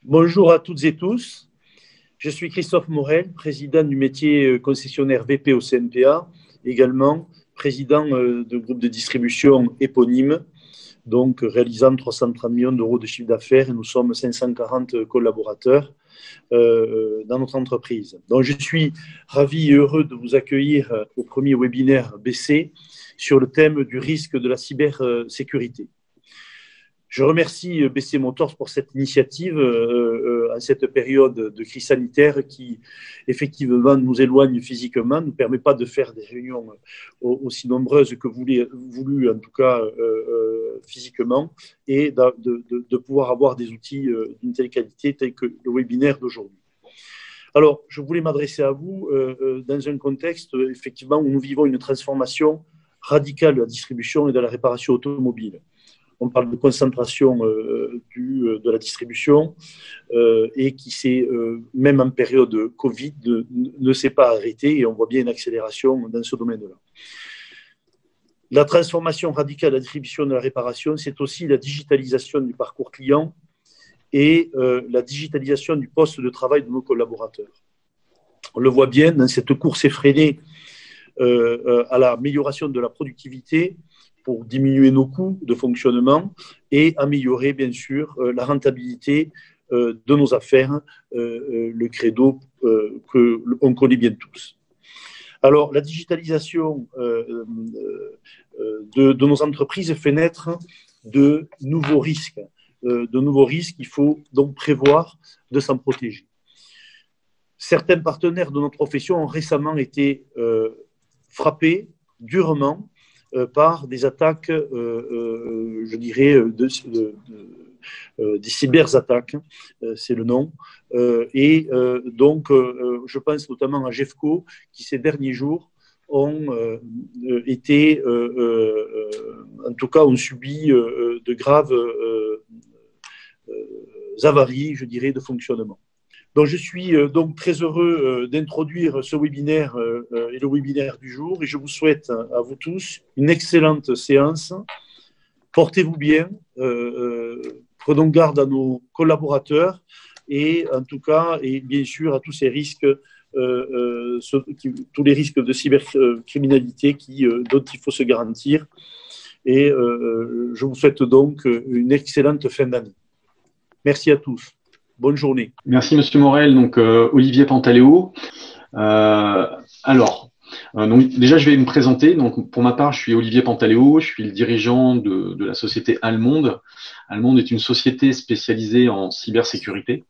Bonjour à toutes et tous. Je suis Christophe Morel, président du métier concessionnaire VP au CNPA, également président de groupe de distribution éponyme, donc réalisant 330 millions d'euros de chiffre d'affaires et nous sommes 540 collaborateurs dans notre entreprise. Donc je suis ravi et heureux de vous accueillir au premier webinaire BC sur le thème du risque de la cybersécurité. Je remercie BC Motors pour cette initiative en cette période de crise sanitaire qui, effectivement, nous éloigne physiquement, ne nous permet pas de faire des réunions aussi nombreuses que voulu, en tout cas physiquement, et de pouvoir avoir des outils d'une telle qualité, tels que le webinaire d'aujourd'hui. Alors, je voulais m'adresser à vous dans un contexte, effectivement, où nous vivons une transformation radicale de la distribution et de la réparation automobile. On parle de concentration de la distribution et qui s'est, même en période Covid, ne s'est pas arrêtée et on voit bien une accélération dans ce domaine-là. La transformation radicale de la distribution et de la réparation, c'est aussi la digitalisation du parcours client et la digitalisation du poste de travail de nos collaborateurs. On le voit bien dans cette course effrénée à l'amélioration de la productivité pour diminuer nos coûts de fonctionnement et améliorer, bien sûr, la rentabilité de nos affaires, le credo qu'on connaît bien tous. Alors, la digitalisation de nos entreprises fait naître de nouveaux risques. Il faut donc prévoir de s'en protéger. Certains partenaires de notre profession ont récemment été frappés durement par des attaques, je dirais, des cyberattaques, c'est le nom. Donc, je pense notamment à GEFCO, qui ces derniers jours ont été, en tout cas, ont subi de graves avaries, je dirais, de fonctionnement. Donc, je suis donc très heureux d'introduire ce webinaire et le webinaire du jour et je vous souhaite à vous tous une excellente séance. Portez-vous bien, prenons garde à nos collaborateurs et en tout cas, et bien sûr, à tous ces risques, tous les risques de cybercriminalité dont il faut se garantir. Et je vous souhaite donc une excellente fin d'année. Merci à tous. Bonne journée. Merci Monsieur Morel. Donc Olivier Pantaléo. Donc déjà je vais me présenter. Donc pour ma part, je suis Olivier Pantaléo. Je suis le dirigeant de la société Almonde. Almonde est une société spécialisée en cybersécurité.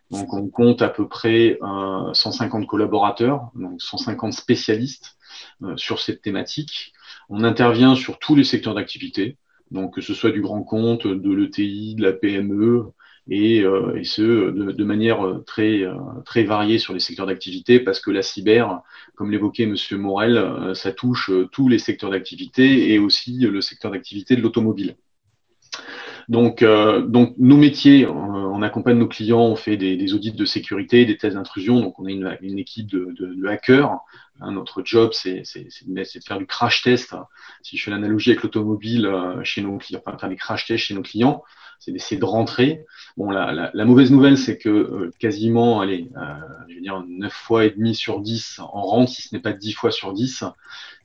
Donc on compte à peu près 150 collaborateurs, donc 150 spécialistes sur cette thématique. On intervient sur tous les secteurs d'activité, donc que ce soit du grand compte, de l'ETI, de la PME. Et ce, de manière très variée sur les secteurs d'activité, parce que la cyber, comme l'évoquait Monsieur Morel, ça touche tous les secteurs d'activité et aussi le secteur d'activité de l'automobile. Donc nos métiers, on accompagne nos clients, on fait des audits de sécurité, des tests d'intrusion, donc on a une équipe de hackers. Notre job, c'est de faire du crash test, si je fais l'analogie avec l'automobile chez nos clients, enfin faire des crash tests chez nos clients. C'est d'essayer de rentrer. Bon, la mauvaise nouvelle, c'est que quasiment, je vais dire 9 fois et demi sur 10 en rentre, si ce n'est pas 10 fois sur 10.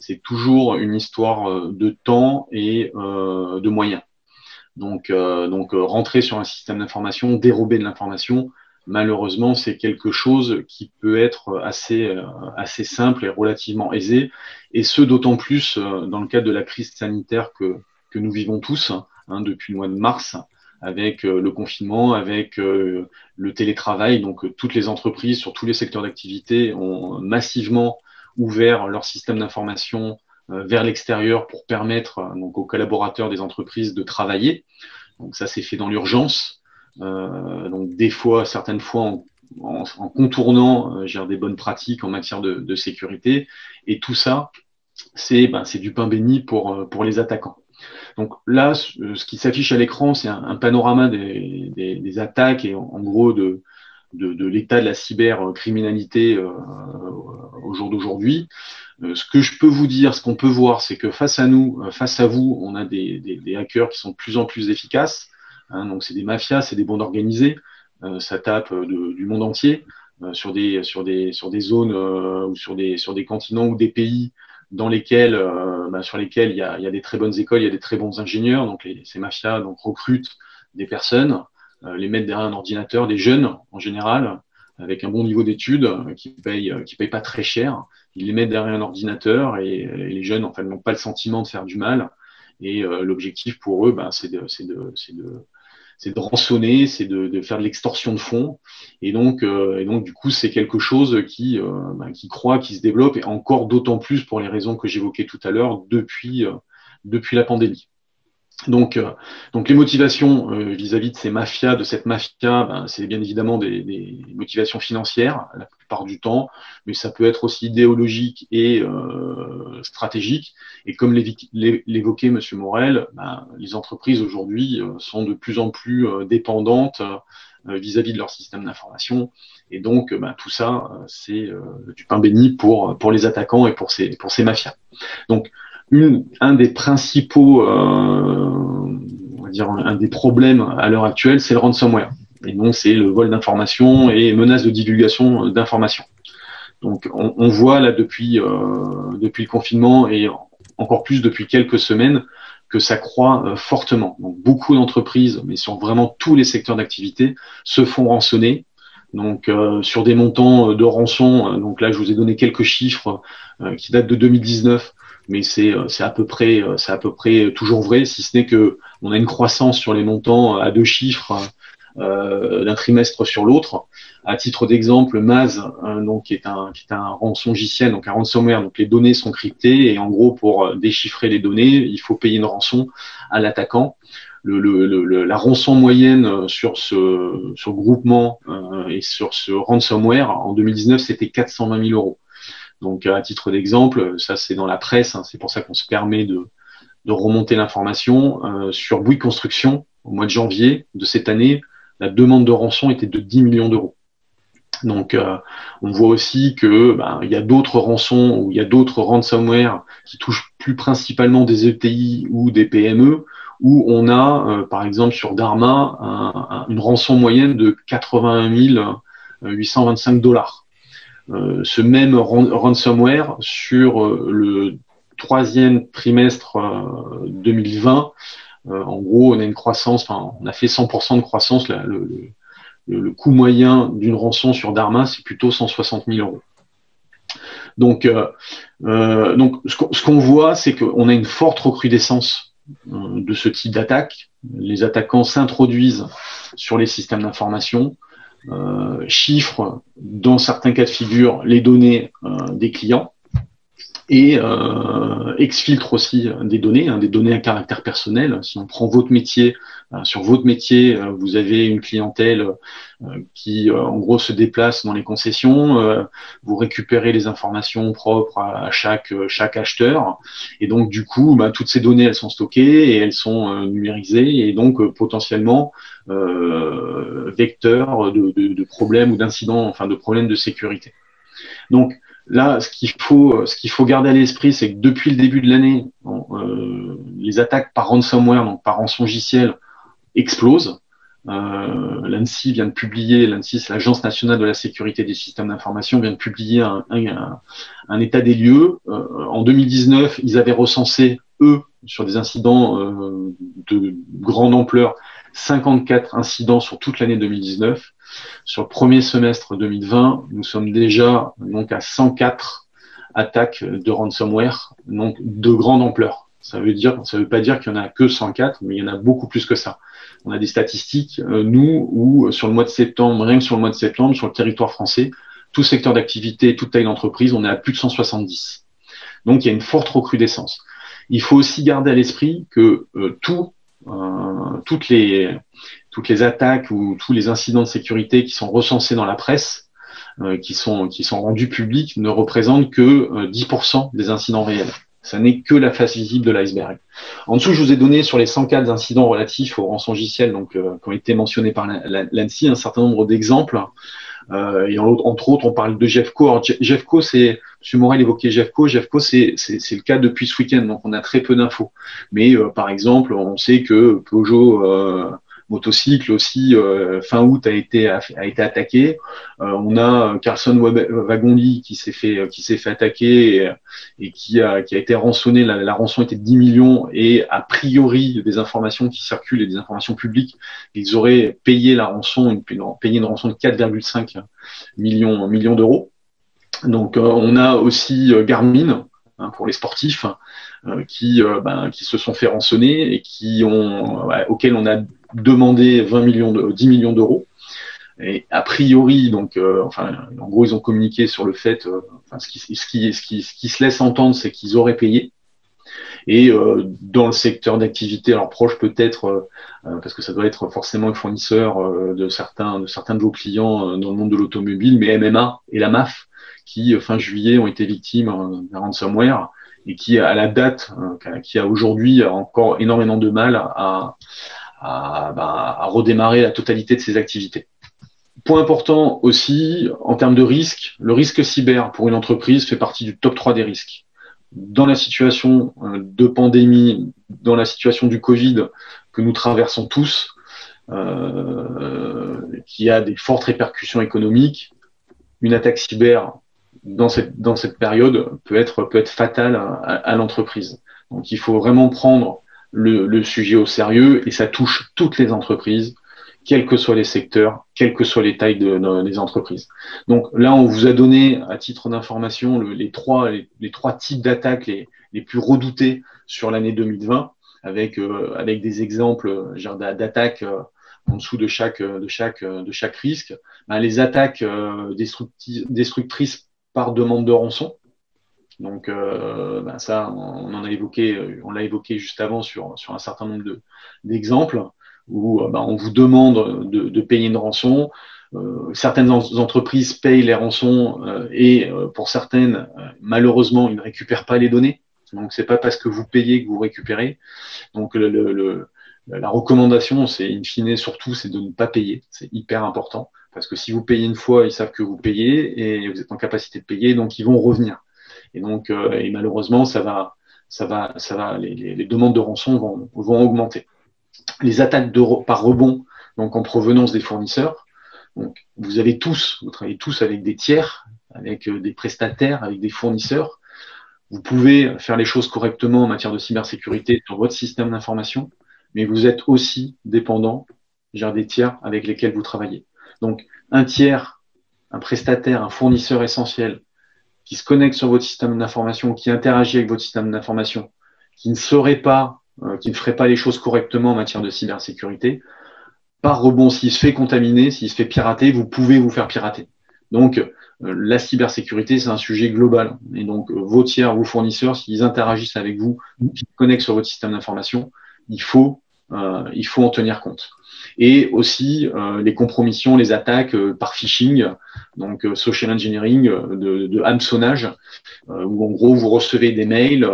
C'est toujours une histoire de temps et de moyens. Donc rentrer sur un système d'information, dérober de l'information, malheureusement, c'est quelque chose qui peut être assez simple et relativement aisé. Et ce, d'autant plus dans le cadre de la crise sanitaire que nous vivons tous depuis le mois de mars, avec le confinement, avec le télétravail. Donc, toutes les entreprises sur tous les secteurs d'activité ont massivement ouvert leur système d'information vers l'extérieur pour permettre donc aux collaborateurs des entreprises de travailler. Donc, ça s'est fait dans l'urgence. Donc, certaines fois, en contournant des bonnes pratiques en matière de sécurité. Et tout ça, c'est du pain béni pour les attaquants. Donc là, ce qui s'affiche à l'écran, c'est un panorama des attaques et en gros de l'état de la cybercriminalité au jour d'aujourd'hui. Ce que je peux vous dire, ce qu'on peut voir, c'est que face à vous, on a des hackers qui sont de plus en plus efficaces. Donc c'est des mafias, c'est des bandes organisées ça tape du monde entier, sur des zones ou sur des continents ou des pays dans lesquels, sur lesquels il y a des très bonnes écoles, il y a des très bons ingénieurs. Donc ces mafias recrutent des personnes, les mettent derrière un ordinateur, des jeunes en général, avec un bon niveau d'études, qui payent pas très cher. Ils les mettent derrière un ordinateur et les jeunes n'ont pas le sentiment de faire du mal. Et l'objectif pour eux, c'est de rançonner, c'est de faire de l'extorsion de fonds. Et donc du coup, c'est quelque chose qui croît, qui se développe, et encore d'autant plus pour les raisons que j'évoquais tout à l'heure depuis la pandémie. Donc les motivations vis-à-vis de ces mafias, de cette mafia, c'est bien évidemment des motivations financières la plupart du temps, mais ça peut être aussi idéologique et stratégique. Et comme l'évoquait Monsieur Morel, les entreprises aujourd'hui sont de plus en plus dépendantes vis-à-vis de leur système d'information. Et donc tout ça, c'est du pain béni pour les attaquants et pour ces mafias. Donc un des principaux, on va dire, un des problèmes à l'heure actuelle, c'est le ransomware. Et donc, c'est le vol d'informations et menaces de divulgation d'informations. Donc, on voit là depuis le confinement et encore plus depuis quelques semaines que ça croît fortement. Donc, beaucoup d'entreprises, mais sur vraiment tous les secteurs d'activité, se font rançonner. Donc, sur des montants de rançon, donc là, je vous ai donné quelques chiffres qui datent de 2019. Mais c'est à peu près toujours vrai, si ce n'est que on a une croissance sur les montants à 2 chiffres d'un trimestre sur l'autre. À titre d'exemple, Maz, qui est un rançongiciel, donc un ransomware, donc les données sont cryptées et en gros pour déchiffrer les données, il faut payer une rançon à l'attaquant. La rançon moyenne sur ce groupement et sur ce ransomware en 2019, c'était 420 000 euros. Donc, à titre d'exemple, ça c'est dans la presse, c'est pour ça qu'on se permet de remonter l'information. Sur Bouygues Construction, au mois de janvier de cette année, la demande de rançon était de 10 millions d'euros. Donc, on voit aussi que il y a d'autres rançons ou il y a d'autres ransomware qui touchent plus principalement des ETI ou des PME, où on a, par exemple, sur Darma, une rançon moyenne de 81 825 $. Ce même ransomware sur le 3e trimestre 2020, en gros, on a une croissance, on a fait 100% de croissance. Le coût moyen d'une rançon sur Darma, c'est plutôt 160 000 euros. Donc ce qu'on voit, c'est qu'on a une forte recrudescence de ce type d'attaque. Les attaquants s'introduisent sur les systèmes d'information, chiffrent dans certains cas de figure les données des clients et exfiltrent aussi des données à caractère personnel. Si on prend votre métier, sur votre métier, vous avez une clientèle qui en gros se déplace dans les concessions, vous récupérez les informations propres à chaque acheteur, et donc du coup toutes ces données elles sont stockées et elles sont numérisées, et donc potentiellement vecteurs de problèmes ou d'incidents, de problèmes de sécurité. Donc là, ce qu'il faut garder à l'esprit, c'est que depuis le début de l'année, les attaques par ransomware, donc par rançongiciel, explosent. L'ANSSI vient de publier, l'ANSSI, c'est l'Agence nationale de la sécurité des systèmes d'information, vient de publier un état des lieux. En 2019, ils avaient recensé, eux, sur des incidents de grande ampleur, 54 incidents sur toute l'année 2019. Sur le premier semestre 2020, nous sommes déjà donc à 104 attaques de ransomware, donc de grande ampleur. Ça veut pas dire qu'il y en a que 104, mais il y en a beaucoup plus que ça. On a des statistiques, nous, où sur le mois de septembre, rien que sur le mois de septembre, sur le territoire français, tout secteur d'activité, toute taille d'entreprise, on est à plus de 170. Donc il y a une forte recrudescence. Il faut aussi garder à l'esprit que toutes les attaques ou tous les incidents de sécurité qui sont recensés dans la presse, qui sont rendus publics, ne représentent que 10% des incidents réels. Ça n'est que la face visible de l'iceberg. En dessous, je vous ai donné sur les 104 incidents relatifs au rançongiciel, donc qui ont été mentionnés par l'ANSSI, un certain nombre d'exemples. Et entre autres, on parle de Jeffco. Alors, Jeffco, M. Morel évoquait Jeffco. Jeffco, c'est le cas depuis ce week-end, donc on a très peu d'infos. Mais par exemple, on sait que Peugeot Motocycle aussi, fin août a été attaqué. On a Carlson Wagonlit qui s'est fait attaquer et qui a été rançonné. La rançon était de 10 millions et a priori des informations qui circulent et des informations publiques, ils auraient payé la rançon, payé une rançon de 4,5 millions d'euros. Donc on a aussi Garmin pour les sportifs qui se sont fait rançonner et auxquels on a demandé 10 millions d'euros. Et a priori, donc, en gros, ils ont communiqué sur le fait, ce qui se laisse entendre, c'est qu'ils auraient payé. Et dans le secteur d'activité, alors proche peut-être, parce que ça doit être forcément le fournisseur de certains de vos clients dans le monde de l'automobile, mais MMA et la MAF, qui fin juillet ont été victimes d'un ransomware et qui, à la date, qui a aujourd'hui encore énormément de mal à redémarrer la totalité de ses activités. Point important aussi, en termes de risque, le risque cyber pour une entreprise fait partie du top 3 des risques. Dans la situation de pandémie, dans la situation du Covid que nous traversons tous, qui a des fortes répercussions économiques, une attaque cyber dans cette période peut être fatale à l'entreprise. Donc il faut vraiment prendre le sujet au sérieux et ça touche toutes les entreprises, quels que soient les secteurs, quelles que soient les tailles des entreprises. Donc là, on vous a donné, à titre d'information, les trois types d'attaques les plus redoutés sur l'année 2020, avec des exemples d'attaques en dessous de chaque risque. Les attaques destructrices par demande de rançon. Donc ça, on l'a évoqué juste avant sur un certain nombre d'exemples où on vous demande de payer une rançon. Certaines entreprises payent les rançons et pour certaines, malheureusement, ils ne récupèrent pas les données. Donc c'est pas parce que vous payez que vous récupérez. Donc la recommandation, c'est in fine surtout, c'est de ne pas payer. C'est hyper important parce que si vous payez une fois, ils savent que vous payez et vous êtes en capacité de payer, donc ils vont revenir. Et donc et malheureusement, les demandes de rançon vont augmenter. Les attaques par rebond, donc en provenance des fournisseurs. Donc vous travaillez tous avec des tiers, avec des prestataires, avec des fournisseurs. Vous pouvez faire les choses correctement en matière de cybersécurité sur votre système d'information, mais vous êtes aussi dépendant des tiers avec lesquels vous travaillez. Donc, un tiers, un prestataire, un fournisseur essentiel qui se connecte sur votre système d'information, qui interagit avec votre système d'information, qui ne ferait pas les choses correctement en matière de cybersécurité, par rebond, s'il se fait contaminer, s'il se fait pirater, vous pouvez vous faire pirater. Donc, la cybersécurité, c'est un sujet global. Et donc, vos tiers, vos fournisseurs, s'ils interagissent avec vous, s'ils se connectent sur votre système d'information, il faut en tenir compte. Et aussi les compromissions, les attaques par phishing, donc social engineering, de hameçonnage, où en gros vous recevez des mails,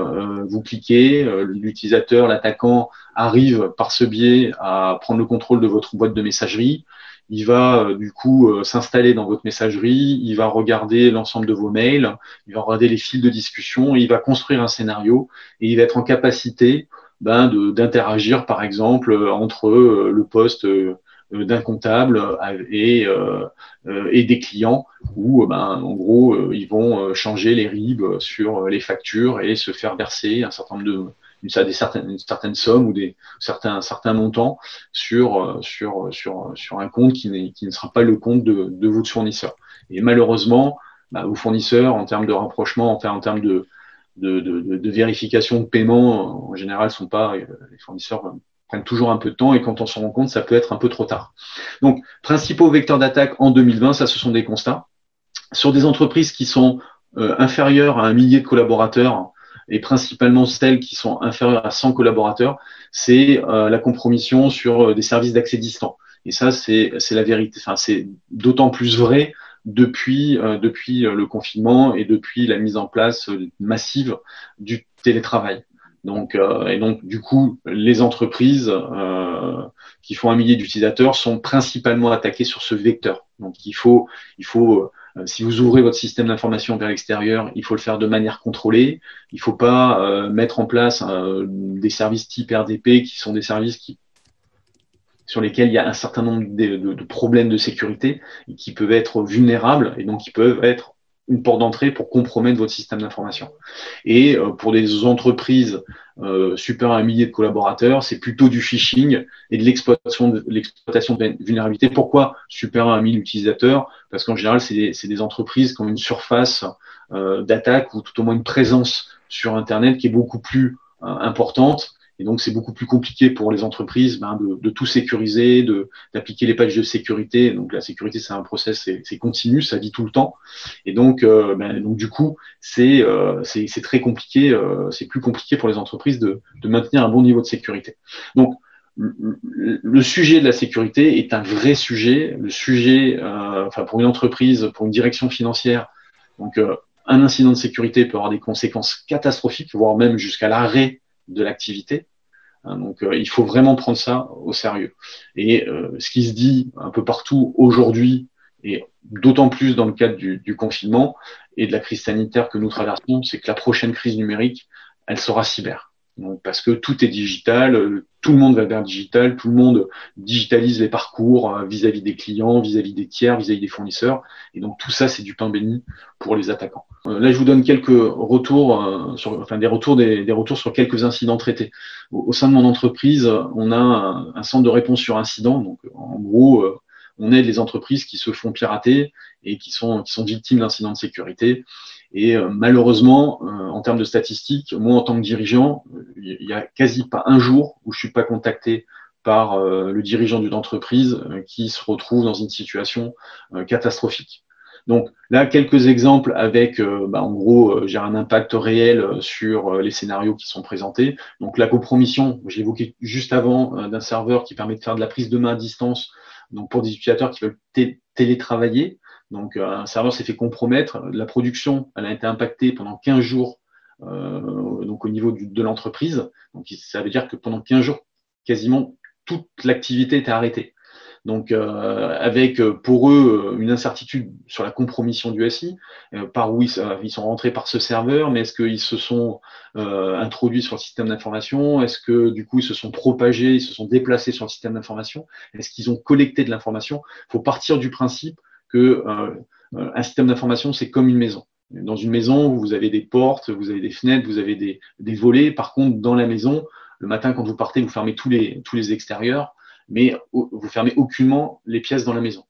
vous cliquez, l'utilisateur, l'attaquant arrive par ce biais à prendre le contrôle de votre boîte de messagerie. Il va du coup s'installer dans votre messagerie, il va regarder l'ensemble de vos mails, il va regarder les fils de discussion, et il va construire un scénario et il va être en capacité d'interagir par exemple entre le poste d'un comptable et des clients où en gros ils vont changer les RIB sur les factures et se faire verser un certain nombre une certaine somme ou certains montants sur un compte qui ne sera pas le compte de votre fournisseur. Et malheureusement, vos fournisseurs, en termes de rapprochement, en termes de vérification de paiement, en général, les fournisseurs prennent toujours un peu de temps et quand on s'en rend compte, ça peut être un peu trop tard. Donc, principaux vecteurs d'attaque en 2020, ça, ce sont des constats. Sur des entreprises qui sont inférieures à 1 millier de collaborateurs et principalement celles qui sont inférieures à 100 collaborateurs, c'est la compromission sur des services d'accès distant. Et ça, c'est la vérité. Enfin, c'est d'autant plus vrai depuis le confinement et depuis la mise en place massive du télétravail. Donc du coup, les entreprises qui font 1 millier d'utilisateurs sont principalement attaquées sur ce vecteur. Donc il faut si vous ouvrez votre système d'information vers l'extérieur, il faut le faire de manière contrôlée. Il ne faut pas mettre en place des services type RDP qui sont des services qui sur lesquels il y a un certain nombre de problèmes de sécurité et qui peuvent être vulnérables et donc qui peuvent être une porte d'entrée pour compromettre votre système d'information. Et pour des entreprises supérieures à un millier de collaborateurs, c'est plutôt du phishing et de l'exploitation de vulnérabilité. Pourquoi supérieur à 1000 utilisateurs? Parce qu'en général, c'est des entreprises qui ont une surface d'attaque ou tout au moins une présence sur Internet qui est beaucoup plus importante. Et donc, c'est beaucoup plus compliqué pour les entreprises de tout sécuriser, d'appliquer les patchs de sécurité. Donc, la sécurité, c'est un process, c'est continu, ça vit tout le temps. Et donc, du coup, c'est très compliqué, c'est plus compliqué pour les entreprises de maintenir un bon niveau de sécurité. Donc, le sujet de la sécurité est un vrai sujet. Le sujet, pour une entreprise, pour une direction financière, donc un incident de sécurité peut avoir des conséquences catastrophiques, voire même jusqu'à l'arrêt de l'activité. Donc, il faut vraiment prendre ça au sérieux. Et ce qui se dit un peu partout aujourd'hui, et d'autant plus dans le cadre du confinement et de la crise sanitaire que nous traversons, c'est que la prochaine crise numérique, elle sera cyber. Donc, parce que tout est digital, tout le monde va vers le digital, tout le monde digitalise les parcours vis-à-vis des clients, vis-à-vis des tiers, vis-à-vis des fournisseurs. Et donc, tout ça, c'est du pain béni pour les attaquants. Là, je vous donne quelques retours, des retours sur quelques incidents traités. Au sein de mon entreprise, on a un centre de réponse sur incident. Donc, en gros, on aide les entreprises qui se font pirater et qui sont victimes d'incidents de sécurité. Et malheureusement, en termes de statistiques, moi, en tant que dirigeant, il y a quasi pas un jour où je suis pas contacté par le dirigeant d'une entreprise qui se retrouve dans une situation catastrophique. Donc là, quelques exemples avec, en gros, j'ai un impact réel sur les scénarios qui sont présentés. Donc la compromission, j'ai évoqué juste avant, d'un serveur qui permet de faire de la prise de main à distance, donc pour des utilisateurs qui veulent télétravailler. Donc un serveur s'est fait compromettre. La production, elle a été impactée pendant 15 jours, donc au niveau de l'entreprise. Donc ça veut dire que pendant 15 jours, quasiment toute l'activité était arrêtée. Donc, avec pour eux une incertitude sur la compromission du SI, par où ils sont rentrés par ce serveur, mais est-ce qu'ils se sont introduits sur le système d'information? Est-ce que du coup ils se sont propagés, ils se sont déplacés sur le système d'information? Est-ce qu'ils ont collecté de l'information? Il faut partir du principe que un système d'information, c'est comme une maison. Dans une maison, vous avez des portes, vous avez des fenêtres, vous avez des volets. Par contre, dans la maison, le matin, quand vous partez, vous fermez tous les extérieurs, mais vous fermez aucunement les pièces dans la maison.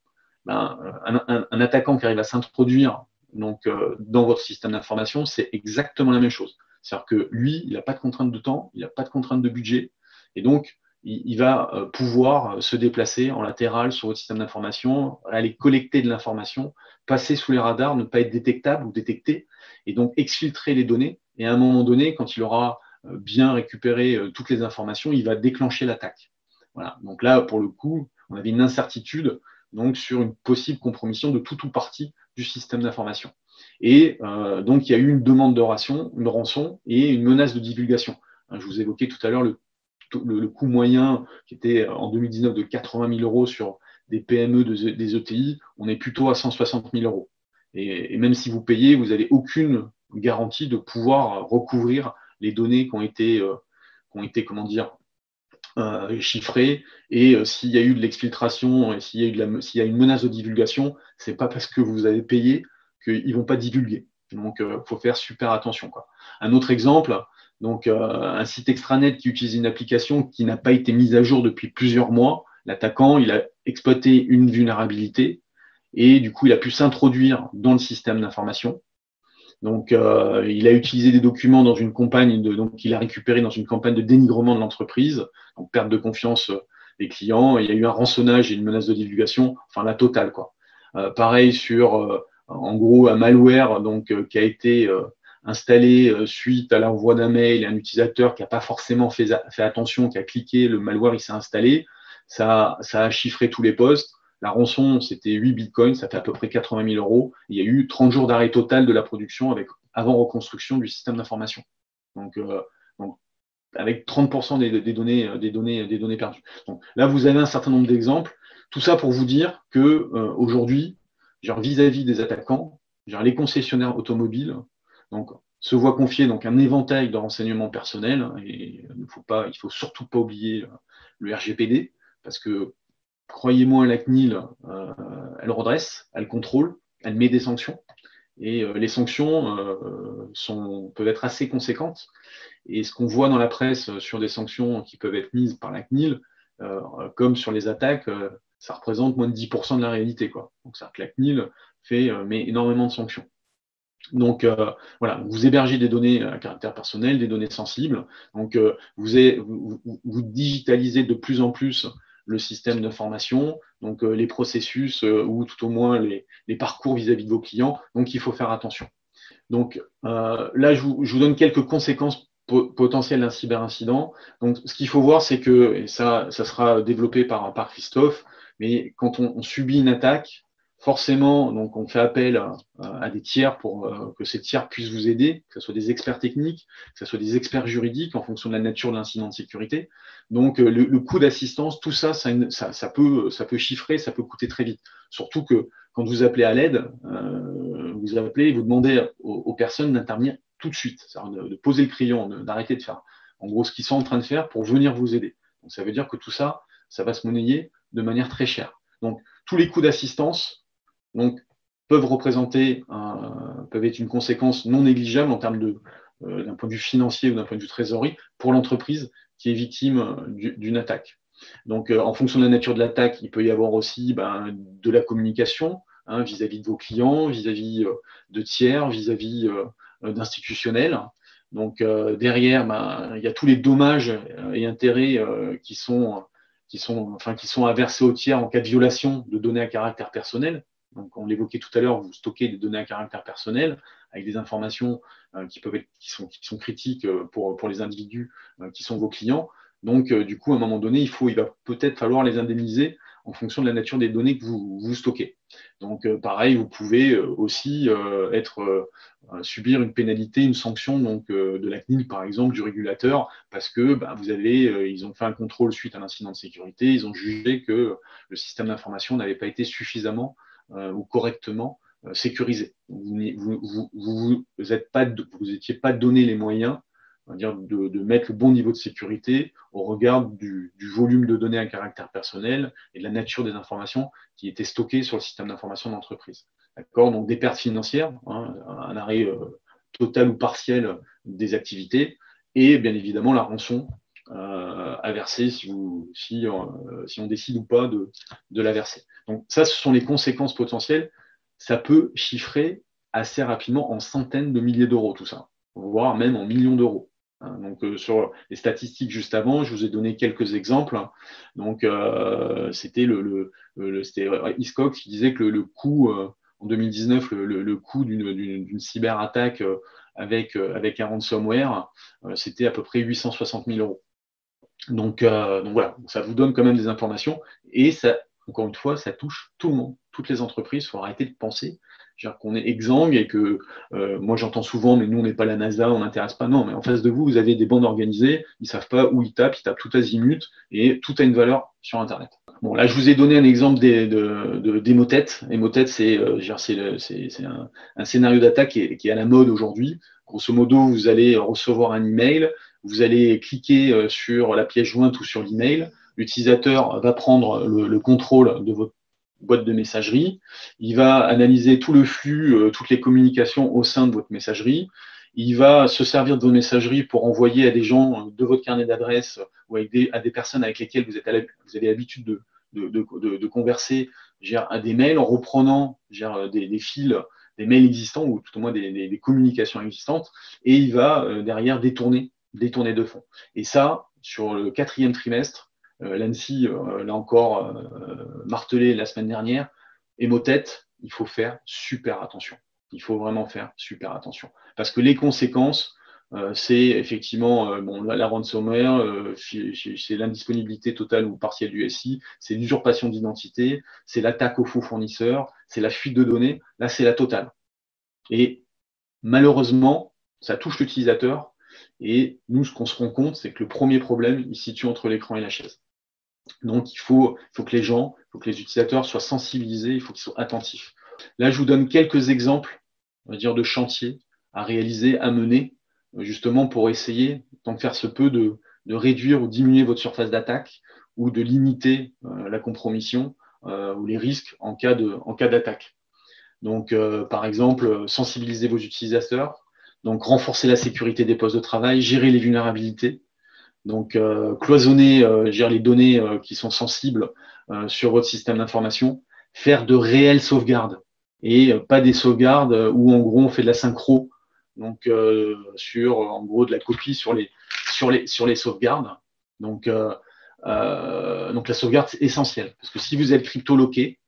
Un attaquant qui arrive à s'introduire donc dans votre système d'information, c'est exactement la même chose. C'est-à-dire que lui, il n'a pas de contrainte de temps, il n'a pas de contrainte de budget, et donc il va pouvoir se déplacer en latéral sur votre système d'information, aller collecter de l'information, passer sous les radars, ne pas être détectable ou détecté, et donc exfiltrer les données. Et à un moment donné, quand il aura bien récupéré toutes les informations, il va déclencher l'attaque. Voilà. Donc là, pour le coup, on avait une incertitude donc, sur une possible compromission de tout ou partie du système d'information. Et donc, il y a eu une demande de rançon et une menace de divulgation. Je vous évoquais tout à l'heure le coût moyen qui était en 2019 de 80 000 euros sur des PME, des ETI, on est plutôt à 160 000 euros. Et même si vous payez, vous n'avez aucune garantie de pouvoir recouvrir les données qui ont été comment dire, chiffrées. Et s'il y a eu de l'exfiltration, et s'il y a une menace de divulgation, c'est pas parce que vous avez payé qu'ils vont pas divulguer. Donc, faut faire super attention, quoi. Un autre exemple, donc un site extranet qui utilise une application qui n'a pas été mise à jour depuis plusieurs mois. L'attaquant, il a exploité une vulnérabilité et du coup, il a pu s'introduire dans le système d'information. Donc, il a utilisé des documents dans une campagne, donc il a récupéré dans une campagne de dénigrement de l'entreprise, donc perte de confiance des clients. Il y a eu un rançonnage et une menace de divulgation, enfin la totale, quoi. Pareil sur, en gros, un malware donc qui a été installé suite à l'envoi d'un mail, un utilisateur qui n'a pas forcément fait attention, qui a cliqué, le malware il s'est installé, ça a chiffré tous les postes. La rançon, c'était 8 bitcoins, ça fait à peu près 80 000 euros. Il y a eu 30 jours d'arrêt total de la production avant reconstruction du système d'information. Donc, avec 30% des données perdues. Donc, là, vous avez un certain nombre d'exemples. Tout ça pour vous dire que aujourd'hui, vis-à-vis des attaquants, les concessionnaires automobiles donc, se voient confier donc, un éventail de renseignements personnels. Et il faut surtout pas oublier le RGPD. parce que croyez-moi, la CNIL, elle redresse, elle contrôle, elle met des sanctions. Et les sanctions peuvent être assez conséquentes. Et ce qu'on voit dans la presse sur des sanctions qui peuvent être mises par la CNIL, comme sur les attaques, ça représente moins de 10% de la réalité, quoi. Donc, c'est-à-dire que la CNIL met énormément de sanctions. Donc voilà, vous hébergez des données à caractère personnel, des données sensibles. Donc vous digitalisez de plus en plus le système d'information, donc les processus ou tout au moins les parcours vis-à-vis de vos clients. Donc il faut faire attention. Donc là, je vous donne quelques conséquences potentielles d'un cyberincident. Donc ce qu'il faut voir, c'est que, et ça sera développé par Christophe, mais quand on subit une attaque, forcément, donc on fait appel à des tiers pour que ces tiers puissent vous aider, que ce soit des experts techniques, que ce soit des experts juridiques en fonction de la nature de l'incident de sécurité. Donc le coût d'assistance, tout ça, ça peut chiffrer, ça peut coûter très vite. Surtout que quand vous appelez à l'aide, vous appelez et vous demandez aux personnes d'intervenir tout de suite, c'est-à-dire de poser le crayon, d'arrêter de faire en gros ce qu'ils sont en train de faire pour venir vous aider. Donc ça veut dire que tout ça, ça va se monnayer de manière très chère. Donc tous les coûts d'assistance donc, peuvent être une conséquence non négligeable en termes d'un point de vue financier ou d'un point de vue trésorerie pour l'entreprise qui est victime d'une attaque. Donc, en fonction de la nature de l'attaque, il peut y avoir aussi de la communication vis-à-vis de vos clients, vis-à-vis de tiers, vis-à-vis d'institutionnels. Donc, derrière, il y a tous les dommages et intérêts qui sont à verser aux tiers en cas de violation de données à caractère personnel. Donc, on l'évoquait tout à l'heure, vous stockez des données à caractère personnel avec des informations qui sont critiques pour les individus qui sont vos clients. Donc, du coup, à un moment donné, il va peut-être falloir les indemniser en fonction de la nature des données que vous stockez. Donc, pareil, vous pouvez aussi subir une pénalité, une sanction de la CNIL, par exemple, du régulateur, parce que ils ont fait un contrôle suite à l'incident de sécurité, ils ont jugé que le système d'information n'avait pas été suffisamment ou correctement sécurisé. Vous n'étiez pas donné les moyens de mettre le bon niveau de sécurité au regard du volume de données à caractère personnel et de la nature des informations qui étaient stockées sur le système d'information d'entreprise. D'accord. Donc des pertes financières, un arrêt total ou partiel des activités et bien évidemment la rançon à verser si on décide ou pas de la verser. Donc ça, ce sont les conséquences potentielles. Ça peut chiffrer assez rapidement en centaines de milliers d'euros, tout ça, voire même en millions d'euros. Donc sur les statistiques juste avant, je vous ai donné quelques exemples. Donc c'était Hiscox qui disait que le coût en 2019, le coût d'une cyberattaque avec un ransomware, c'était à peu près 860 000 euros. Donc voilà, ça vous donne quand même des informations et ça, encore une fois, ça touche tout le monde, toutes les entreprises. Il faut arrêter de penser qu'on est exsangue et que moi j'entends souvent, mais nous on n'est pas la NASA, on n'intéresse pas. Non, mais en face de vous, vous avez des bandes organisées, ils savent pas où ils tapent tout azimut et tout a une valeur sur Internet. Bon, là je vous ai donné un exemple d'Emotet. Emotet, c'est un scénario d'attaque qui est à la mode aujourd'hui. Grosso modo, vous allez recevoir un email, vous allez cliquer sur la pièce jointe ou sur l'email. L'utilisateur va prendre le contrôle de votre boîte de messagerie. Il va analyser tout le flux, toutes les communications au sein de votre messagerie. Il va se servir de votre messagerie pour envoyer à des gens de votre carnet d'adresses ou à des personnes avec lesquelles vous avez l'habitude de converser à des mails en reprenant des fils, des mails existants ou tout au moins des communications existantes et il va derrière détourner de fonds. Et ça, sur le 4e trimestre, l'ANSSI l'a encore martelé la semaine dernière, Emotet, il faut faire super attention. Il faut vraiment faire super attention. Parce que les conséquences, c'est effectivement la ransomware, c'est l'indisponibilité totale ou partielle du SI, c'est l'usurpation d'identité, c'est l'attaque aux faux fournisseurs, c'est la fuite de données. Là, c'est la totale. Et malheureusement, ça touche l'utilisateur. Et nous, ce qu'on se rend compte, c'est que le premier problème, il se situe entre l'écran et la chaise. Donc, il faut que les gens, il faut que les utilisateurs soient sensibilisés, il faut qu'ils soient attentifs. Là, je vous donne quelques exemples, on va dire, de chantiers à réaliser, à mener, justement pour essayer, tant que faire se peut, de réduire ou diminuer votre surface d'attaque ou de limiter la compromission ou les risques en cas d'attaque. Donc, par exemple, sensibiliser vos utilisateurs, donc renforcer la sécurité des postes de travail, gérer les vulnérabilités, donc cloisonner gérer les données qui sont sensibles sur votre système d'information, faire de réelles sauvegardes et pas des sauvegardes où en gros on fait de la synchro, donc sur en gros de la copie sur les sauvegardes. Donc la sauvegarde c'est essentiel parce que si vous êtes crypto-loqué,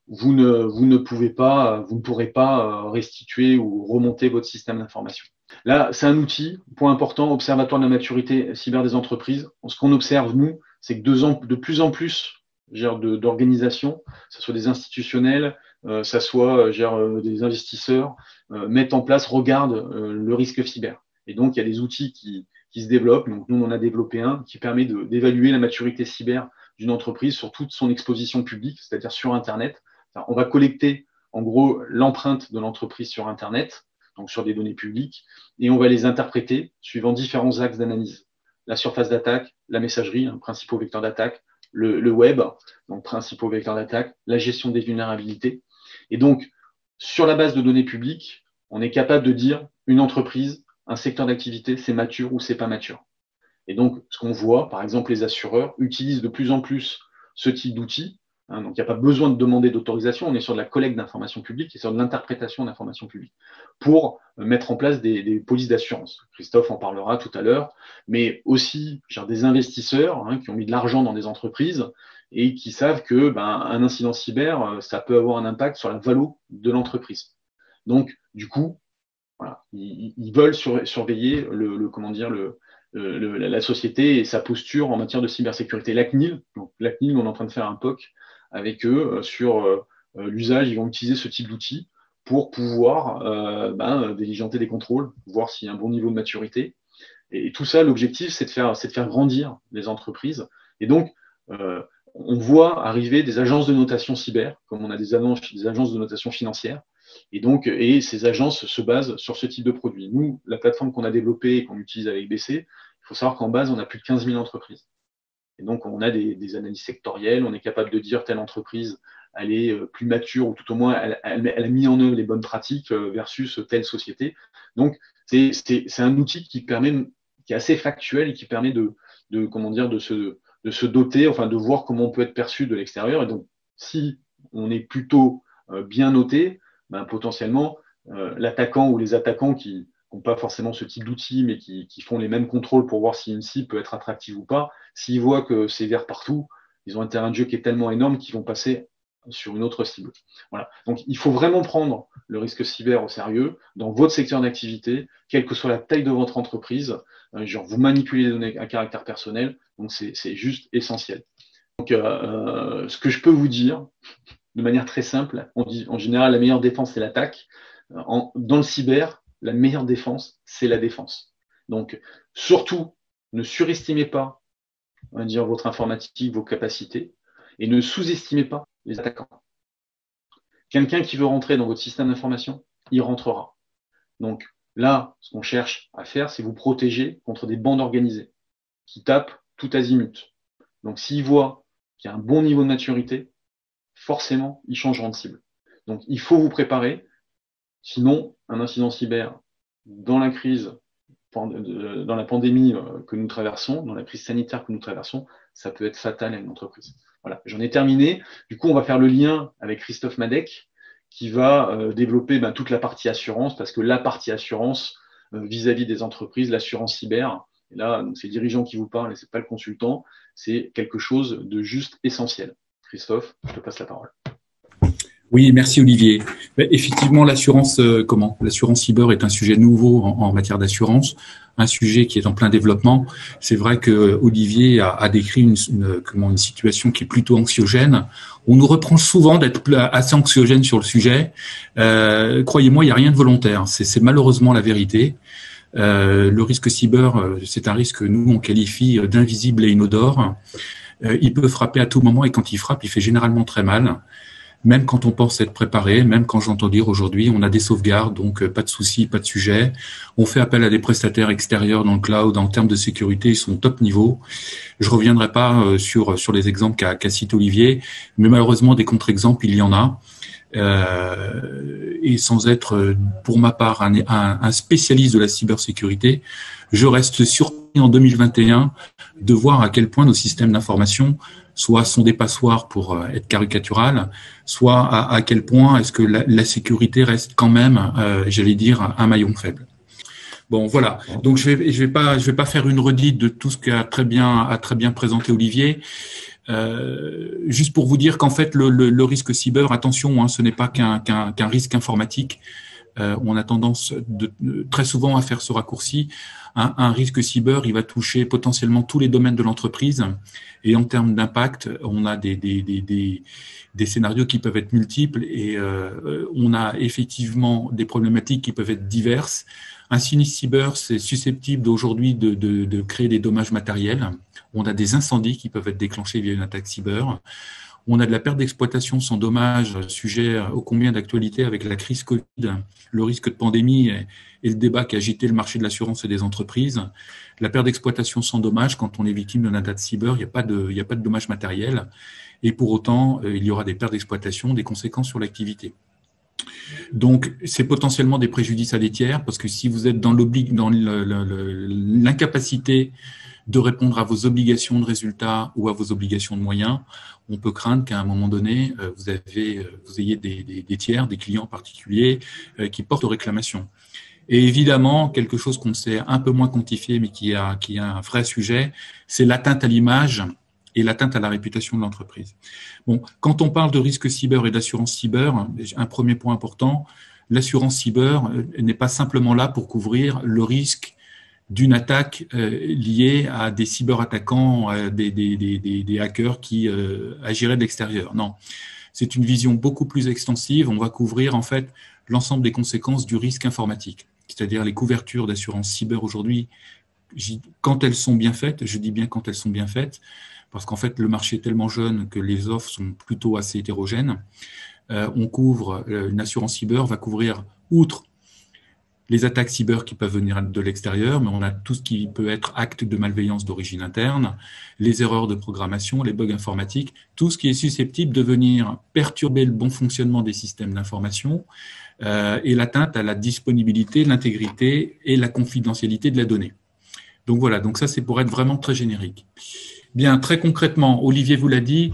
vous ne pourrez pas restituer ou remonter votre système d'information. Là, c'est un outil, point important, observatoire de la maturité cyber des entreprises. Ce qu'on observe, nous, c'est que de plus en plus d'organisations, que ce soit des institutionnels, ça soit des investisseurs, mettent en place, regardent le risque cyber. Et donc, il y a des outils qui se développent. Donc, nous, on en a développé un qui permet d'évaluer la maturité cyber d'une entreprise sur toute son exposition publique, c'est-à-dire sur Internet. On va collecter, en gros, l'empreinte de l'entreprise sur Internet, donc sur des données publiques, et on va les interpréter suivant différents axes d'analyse. La surface d'attaque, la messagerie, principaux vecteurs d'attaque, le web, donc principaux vecteurs d'attaque, la gestion des vulnérabilités. Et donc, sur la base de données publiques, on est capable de dire une entreprise, un secteur d'activité, c'est mature ou c'est pas mature. Et donc, ce qu'on voit, par exemple, les assureurs utilisent de plus en plus ce type d'outils. Donc, il n'y a pas besoin de demander d'autorisation. On est sur de la collecte d'informations publiques et sur de l'interprétation d'informations publiques pour mettre en place des polices d'assurance. Christophe en parlera tout à l'heure, mais aussi des investisseurs qui ont mis de l'argent dans des entreprises et qui savent que un incident cyber, ça peut avoir un impact sur la valo de l'entreprise. Donc, du coup, voilà, ils veulent surveiller la société et sa posture en matière de cybersécurité. La CNIL, on est en train de faire un POC avec eux sur l'usage. Ils vont utiliser ce type d'outils pour pouvoir diligenter des contrôles, voir s'il y a un bon niveau de maturité. Et tout ça, l'objectif, c'est de faire grandir les entreprises. Et donc, on voit arriver des agences de notation cyber, comme on a des agences de notation financière. Et ces agences se basent sur ce type de produit. Nous, la plateforme qu'on a développée et qu'on utilise avec BC, il faut savoir qu'en base, on a plus de 15 000 entreprises. Et donc, on a des analyses sectorielles, on est capable de dire telle entreprise, elle est plus mature, ou tout au moins, elle a mis en œuvre les bonnes pratiques versus telle société. Donc, c'est un outil qui est assez factuel et qui permet de se doter, enfin, de voir comment on peut être perçu de l'extérieur. Et donc, si on est plutôt bien noté, potentiellement, l'attaquant ou les attaquants qui n'ont pas forcément ce type d'outils, mais qui font les mêmes contrôles pour voir si une cible peut être attractive ou pas, s'ils voient que c'est vert partout, ils ont un terrain de jeu qui est tellement énorme qu'ils vont passer sur une autre cible. Voilà. Donc, il faut vraiment prendre le risque cyber au sérieux dans votre secteur d'activité, quelle que soit la taille de votre entreprise. Vous manipulez les données à caractère personnel, donc c'est juste essentiel. Donc, ce que je peux vous dire, de manière très simple, on dit en général la meilleure défense c'est l'attaque. Dans le cyber, la meilleure défense c'est la défense. Donc surtout, ne surestimez pas votre informatique, vos capacités, et ne sous-estimez pas les attaquants. Quelqu'un qui veut rentrer dans votre système d'information, il rentrera. Donc là, ce qu'on cherche à faire, c'est vous protéger contre des bandes organisées qui tapent tout azimut. Donc s'ils voient qu'il y a un bon niveau de maturité, forcément, ils changeront de cible. Donc, il faut vous préparer. Sinon, un incident cyber dans la crise, dans la pandémie que nous traversons, dans la crise sanitaire que nous traversons, ça peut être fatal à une entreprise. Voilà, j'en ai terminé. Du coup, on va faire le lien avec Christophe Madec, qui va développer toute la partie assurance, parce que la partie assurance vis-à-vis des entreprises, l'assurance cyber, et là, c'est le dirigeant qui vous parle et c'est pas le consultant, c'est quelque chose de juste essentiel. Christophe, je te passe la parole. Oui, merci Olivier. Effectivement, l'assurance cyber est un sujet nouveau en matière d'assurance, un sujet qui est en plein développement. C'est vrai que Olivier a décrit une situation qui est plutôt anxiogène. On nous reproche souvent d'être assez anxiogène sur le sujet. Croyez-moi, il n'y a rien de volontaire. C'est malheureusement la vérité. Le risque cyber, c'est un risque que nous on qualifie d'invisible et inodore. Il peut frapper à tout moment et quand il frappe, il fait généralement très mal. même quand on pense être préparé, même quand j'entends dire aujourd'hui on a des sauvegardes, donc pas de soucis, pas de sujet. On fait appel à des prestataires extérieurs dans le cloud. En termes de sécurité, ils sont top niveau. Je reviendrai pas sur les exemples qu'a cité Olivier, mais malheureusement des contre-exemples, il y en a. Et sans être, pour ma part, un spécialiste de la cybersécurité, je reste surpris en 2021 de voir à quel point nos systèmes d'information soit sont des passoires pour être caricatural, soit à quel point est-ce que la sécurité reste quand même, j'allais dire, un maillon faible. Bon, voilà. Donc je vais pas faire une redite de tout ce qu'a très bien présenté Olivier. Juste pour vous dire qu'en fait le risque cyber, attention, hein, ce n'est pas qu'un risque informatique. On a tendance très souvent à faire ce raccourci. Un risque cyber, il va toucher potentiellement tous les domaines de l'entreprise. Et en termes d'impact, on a des scénarios qui peuvent être multiples et on a effectivement des problématiques qui peuvent être diverses. Un sinistre cyber, c'est susceptible aujourd'hui de créer des dommages matériels. On a des incendies qui peuvent être déclenchés via une attaque cyber. On a de la perte d'exploitation sans dommage, sujet ô combien d'actualité avec la crise Covid, le risque de pandémie et le débat qui a agité le marché de l'assurance et des entreprises. La perte d'exploitation sans dommage, quand on est victime d'une attaque cyber, il n'y a pas de dommage matériel. Et pour autant, il y aura des pertes d'exploitation, des conséquences sur l'activité. Donc, c'est potentiellement des préjudices à des tiers, parce que si vous êtes dans l'incapacité de répondre à vos obligations de résultats ou à vos obligations de moyens, on peut craindre qu'à un moment donné, vous ayez des tiers, des clients particuliers qui portent aux réclamations. Et évidemment, quelque chose qu'on sait un peu moins quantifier, mais qui a un vrai sujet, c'est l'atteinte à l'image et l'atteinte à la réputation de l'entreprise. Bon, quand on parle de risque cyber et d'assurance cyber, un premier point important, l'assurance cyber n'est pas simplement là pour couvrir le risque d'une attaque liée à des cyberattaquants, des hackers qui agiraient de l'extérieur. Non, c'est une vision beaucoup plus extensive. On va couvrir en fait l'ensemble des conséquences du risque informatique, c'est-à-dire les couvertures d'assurance cyber aujourd'hui, quand elles sont bien faites, je dis bien quand elles sont bien faites, parce qu'en fait le marché est tellement jeune que les offres sont plutôt assez hétérogènes. On couvre, une assurance cyber va couvrir, outre les attaques cyber qui peuvent venir de l'extérieur, mais on a tout ce qui peut être acte de malveillance d'origine interne, les erreurs de programmation, les bugs informatiques, tout ce qui est susceptible de venir perturber le bon fonctionnement des systèmes d'information et l'atteinte à la disponibilité, l'intégrité et la confidentialité de la donnée. Donc voilà, donc ça c'est pour être vraiment très générique. Bien, très concrètement, Olivier vous l'a dit,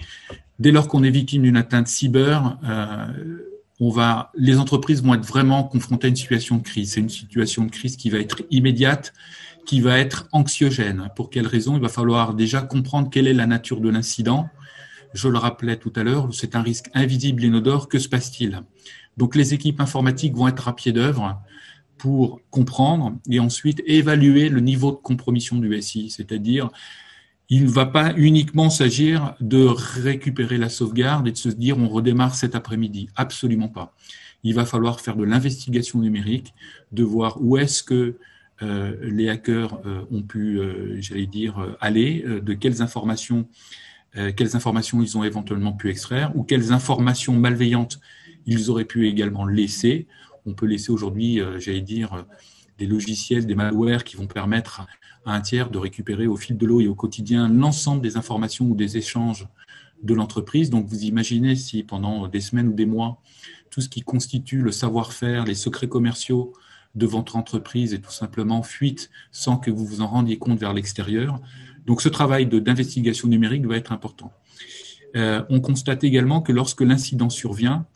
dès lors qu'on est victime d'une atteinte cyber, les entreprises vont être vraiment confrontées à une situation de crise. C'est une situation de crise qui va être immédiate, qui va être anxiogène. Pour quelles raisons? Il va falloir déjà comprendre quelle est la nature de l'incident. Je le rappelais tout à l'heure, c'est un risque invisible et inodore. Que se passe-t-il? Donc, les équipes informatiques vont être à pied d'œuvre pour comprendre et ensuite évaluer le niveau de compromission du SI, c'est-à-dire il ne va pas uniquement s'agir de récupérer la sauvegarde et de se dire on redémarre cet après-midi. Absolument pas. Il va falloir faire de l'investigation numérique, de voir où est-ce que les hackers ont pu, aller, de quelles informations ils ont éventuellement pu extraire ou quelles informations malveillantes ils auraient pu également laisser. On peut laisser aujourd'hui, des logiciels, des malwares qui vont permettre à un tiers de récupérer au fil de l'eau et au quotidien l'ensemble des informations ou des échanges de l'entreprise. Donc, vous imaginez si pendant des semaines ou des mois, tout ce qui constitue le savoir-faire, les secrets commerciaux de votre entreprise est tout simplement fuite sans que vous vous en rendiez compte vers l'extérieur. Donc, ce travail d'investigation numérique va être important. On constate également que lorsque l'incident survient,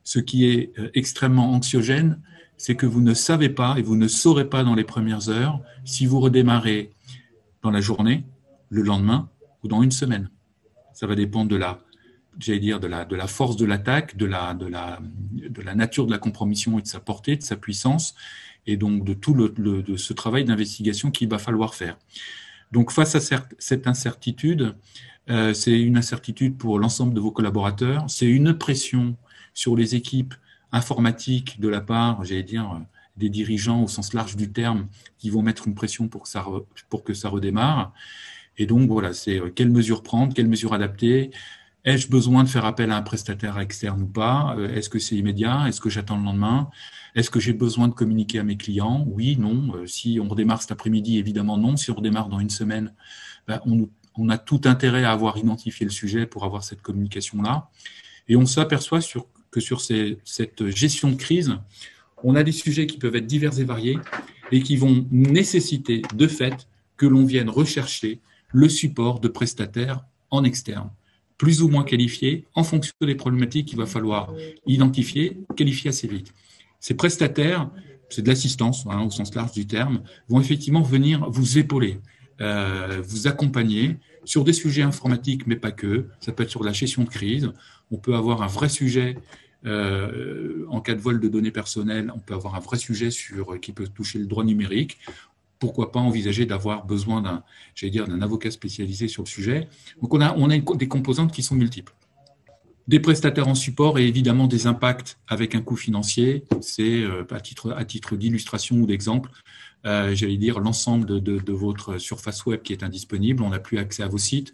ce qui est extrêmement anxiogène, c'est que vous ne savez pas et vous ne saurez pas dans les premières heures si vous redémarrez dans la journée, le lendemain ou dans une semaine. Ça va dépendre de la force de l'attaque, de la nature de la compromission et de sa portée, de sa puissance, et donc de tout de ce travail d'investigation qu'il va falloir faire. Donc face à cette incertitude, c'est une incertitude pour l'ensemble de vos collaborateurs, c'est une pression sur les équipes informatiques de la part, des dirigeants au sens large du terme, qui vont mettre une pression pour que ça redémarre. Et donc, voilà, c'est quelles mesures prendre, quelles mesures adapter, Ai-je besoin de faire appel à un prestataire externe ou pas? Est-ce que c'est immédiat? Est-ce que j'attends le lendemain? Est-ce que j'ai besoin de communiquer à mes clients? Oui, non. Si on redémarre cet après-midi, évidemment non. Si on redémarre dans une semaine, ben, on a tout intérêt à avoir identifié le sujet pour avoir cette communication-là. Et on s'aperçoit que sur cette gestion de crise, on a des sujets qui peuvent être divers et variés et qui vont nécessiter de fait que l'on vienne rechercher le support de prestataires en externe, plus ou moins qualifiés, en fonction des problématiques qu'il va falloir identifier, qualifier assez vite. Ces prestataires, c'est de l'assistance au sens large du terme, vont effectivement venir vous épauler, vous accompagner sur des sujets informatiques, mais pas que. Ça peut être sur la gestion de crise. On peut avoir un vrai sujet en cas de vol de données personnelles. On peut avoir un vrai sujet qui peut toucher le droit numérique. Pourquoi pas envisager d'avoir besoin d'un avocat spécialisé sur le sujet. Donc on a des composantes qui sont multiples. Des prestataires en support et évidemment des impacts avec un coût financier. C'est à titre d'illustration ou d'exemple, l'ensemble de votre surface web qui est indisponible. On n'a plus accès à vos sites.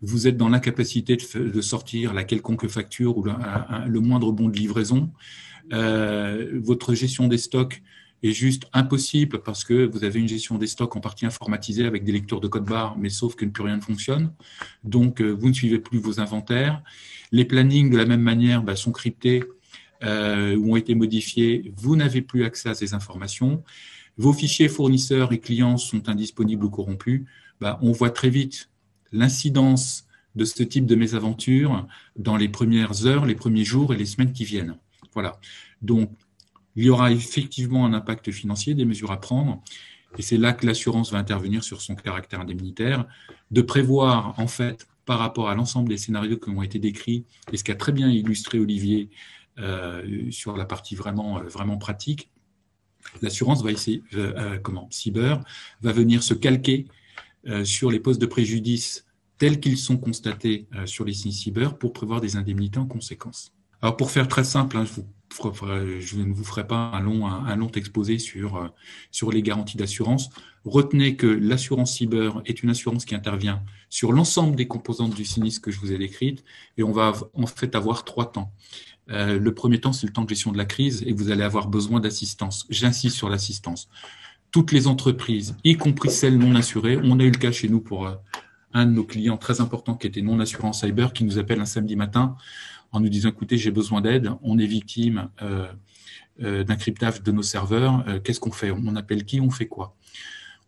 Vous êtes dans l'incapacité de sortir la quelconque facture ou le moindre bon de livraison. Votre gestion des stocks est juste impossible parce que vous avez une gestion des stocks en partie informatisée avec des lecteurs de code barre, mais sauf que plus rien ne fonctionne. Donc, vous ne suivez plus vos inventaires. Les plannings, de la même manière, sont cryptés ou ont été modifiés. Vous n'avez plus accès à ces informations. Vos fichiers fournisseurs et clients sont indisponibles ou corrompus. On voit très vite l'incidence de ce type de mésaventure dans les premières heures, les premiers jours et les semaines qui viennent. Voilà. Donc, il y aura effectivement un impact financier, des mesures à prendre, et c'est là que l'assurance va intervenir sur son caractère indemnitaire, de prévoir, en fait, par rapport à l'ensemble des scénarios qui ont été décrits, et ce qu'a très bien illustré Olivier sur la partie vraiment pratique, l'assurance va essayer, cyber, va venir se calquer sur les postes de préjudice tels qu'ils sont constatés sur les sinistres cyber pour prévoir des indemnités en conséquence. Alors, pour faire très simple, je ne vous ferai pas un long exposé sur les garanties d'assurance. Retenez que l'assurance cyber est une assurance qui intervient sur l'ensemble des composantes du sinistre que je vous ai décrites, et on va en fait avoir 3 temps. Le premier temps, c'est le temps de gestion de la crise, et vous allez avoir besoin d'assistance. J'insiste sur l'assistance. Toutes les entreprises, y compris celles non assurées, on a eu le cas chez nous pour un de nos clients très importants qui était non assuré en cyber, qui nous appelle un samedi matin en nous disant, écoutez, j'ai besoin d'aide, on est victime d'un cryptage de nos serveurs, qu'est-ce qu'on fait? On appelle qui? On fait quoi?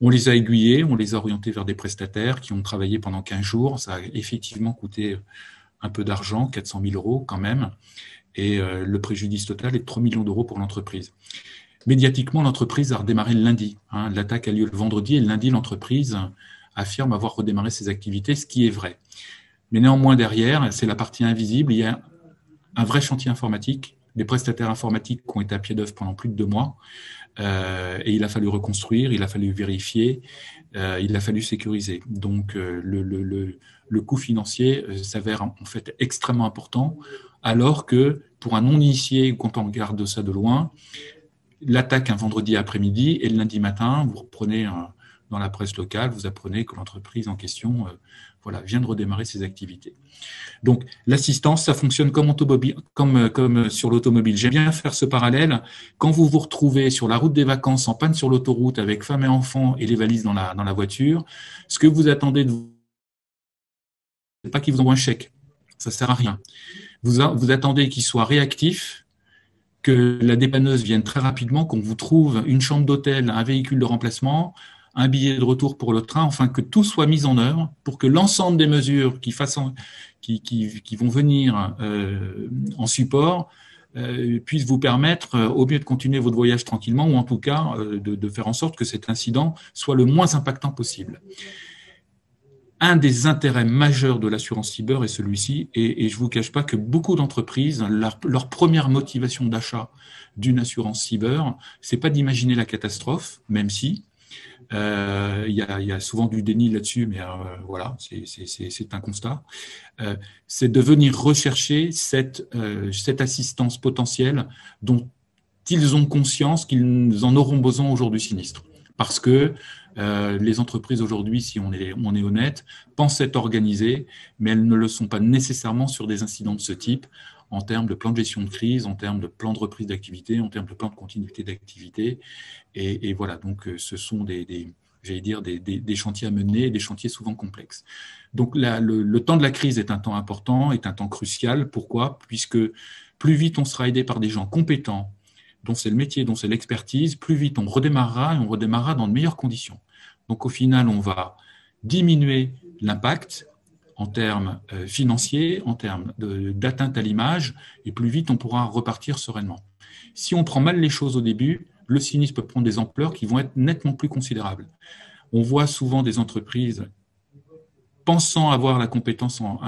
On les a aiguillés, on les a orientés vers des prestataires qui ont travaillé pendant 15 jours. Ça a effectivement coûté un peu d'argent, 400 000 € quand même, et le préjudice total est de 3 millions d'euros pour l'entreprise. Médiatiquement, l'entreprise a redémarré le lundi. L'attaque a lieu le vendredi, et le lundi, l'entreprise affirme avoir redémarré ses activités, ce qui est vrai. Mais néanmoins, derrière, c'est la partie invisible, il y a un vrai chantier informatique, des prestataires informatiques qui ont été à pied d'œuvre pendant plus de 2 mois, et il a fallu reconstruire, il a fallu vérifier, il a fallu sécuriser. Donc, le coût financier s'avère en fait extrêmement important, alors que pour un non-initié, quand on regarde ça de loin, l'attaque un vendredi après-midi et le lundi matin, vous reprenez dans la presse locale, vous apprenez que l'entreprise en question vient de redémarrer ses activités. Donc, l'assistance, ça fonctionne comme sur l'automobile. J'aime bien faire ce parallèle. Quand vous vous retrouvez sur la route des vacances en panne sur l'autoroute avec femme et enfants et les valises dans la voiture, ce que vous attendez de vous, c'est pas qu'ils vous envoient un chèque. Ça sert à rien. Vous attendez qu'ils soient réactifs, que la dépanneuse vienne très rapidement, qu'on vous trouve une chambre d'hôtel, un véhicule de remplacement, un billet de retour pour le train, enfin que tout soit mis en œuvre pour que l'ensemble des mesures qui vont venir en support puissent vous permettre au mieux de continuer votre voyage tranquillement, ou en tout cas de faire en sorte que cet incident soit le moins impactant possible. Un des intérêts majeurs de l'assurance cyber est celui-ci, et je ne vous cache pas que beaucoup d'entreprises, leur première motivation d'achat d'une assurance cyber, c'est pas d'imaginer la catastrophe, même si il y a souvent du déni là-dessus, mais voilà, c'est un constat. C'est de venir rechercher cette assistance potentielle dont ils ont conscience qu'ils en auront besoin au jour du sinistre. Parce que Les entreprises aujourd'hui, si on est honnête, pensent être organisées, mais elles ne le sont pas nécessairement sur des incidents de ce type, en termes de plan de gestion de crise, en termes de plan de reprise d'activité, en termes de plan de continuité d'activité. Et voilà, donc ce sont des chantiers à mener, des chantiers souvent complexes. Donc le temps de la crise est un temps important, est un temps crucial. Pourquoi ? Puisque plus vite on sera aidé par des gens compétents, dont c'est le métier, dont c'est l'expertise, plus vite on redémarrera et on redémarrera dans de meilleures conditions. Donc au final, on va diminuer l'impact en termes financiers, en termes d'atteinte à l'image, et plus vite on pourra repartir sereinement. Si on prend mal les choses au début, le sinistre peut prendre des ampleurs qui vont être nettement plus considérables. On voit souvent des entreprises pensant avoir la compétence en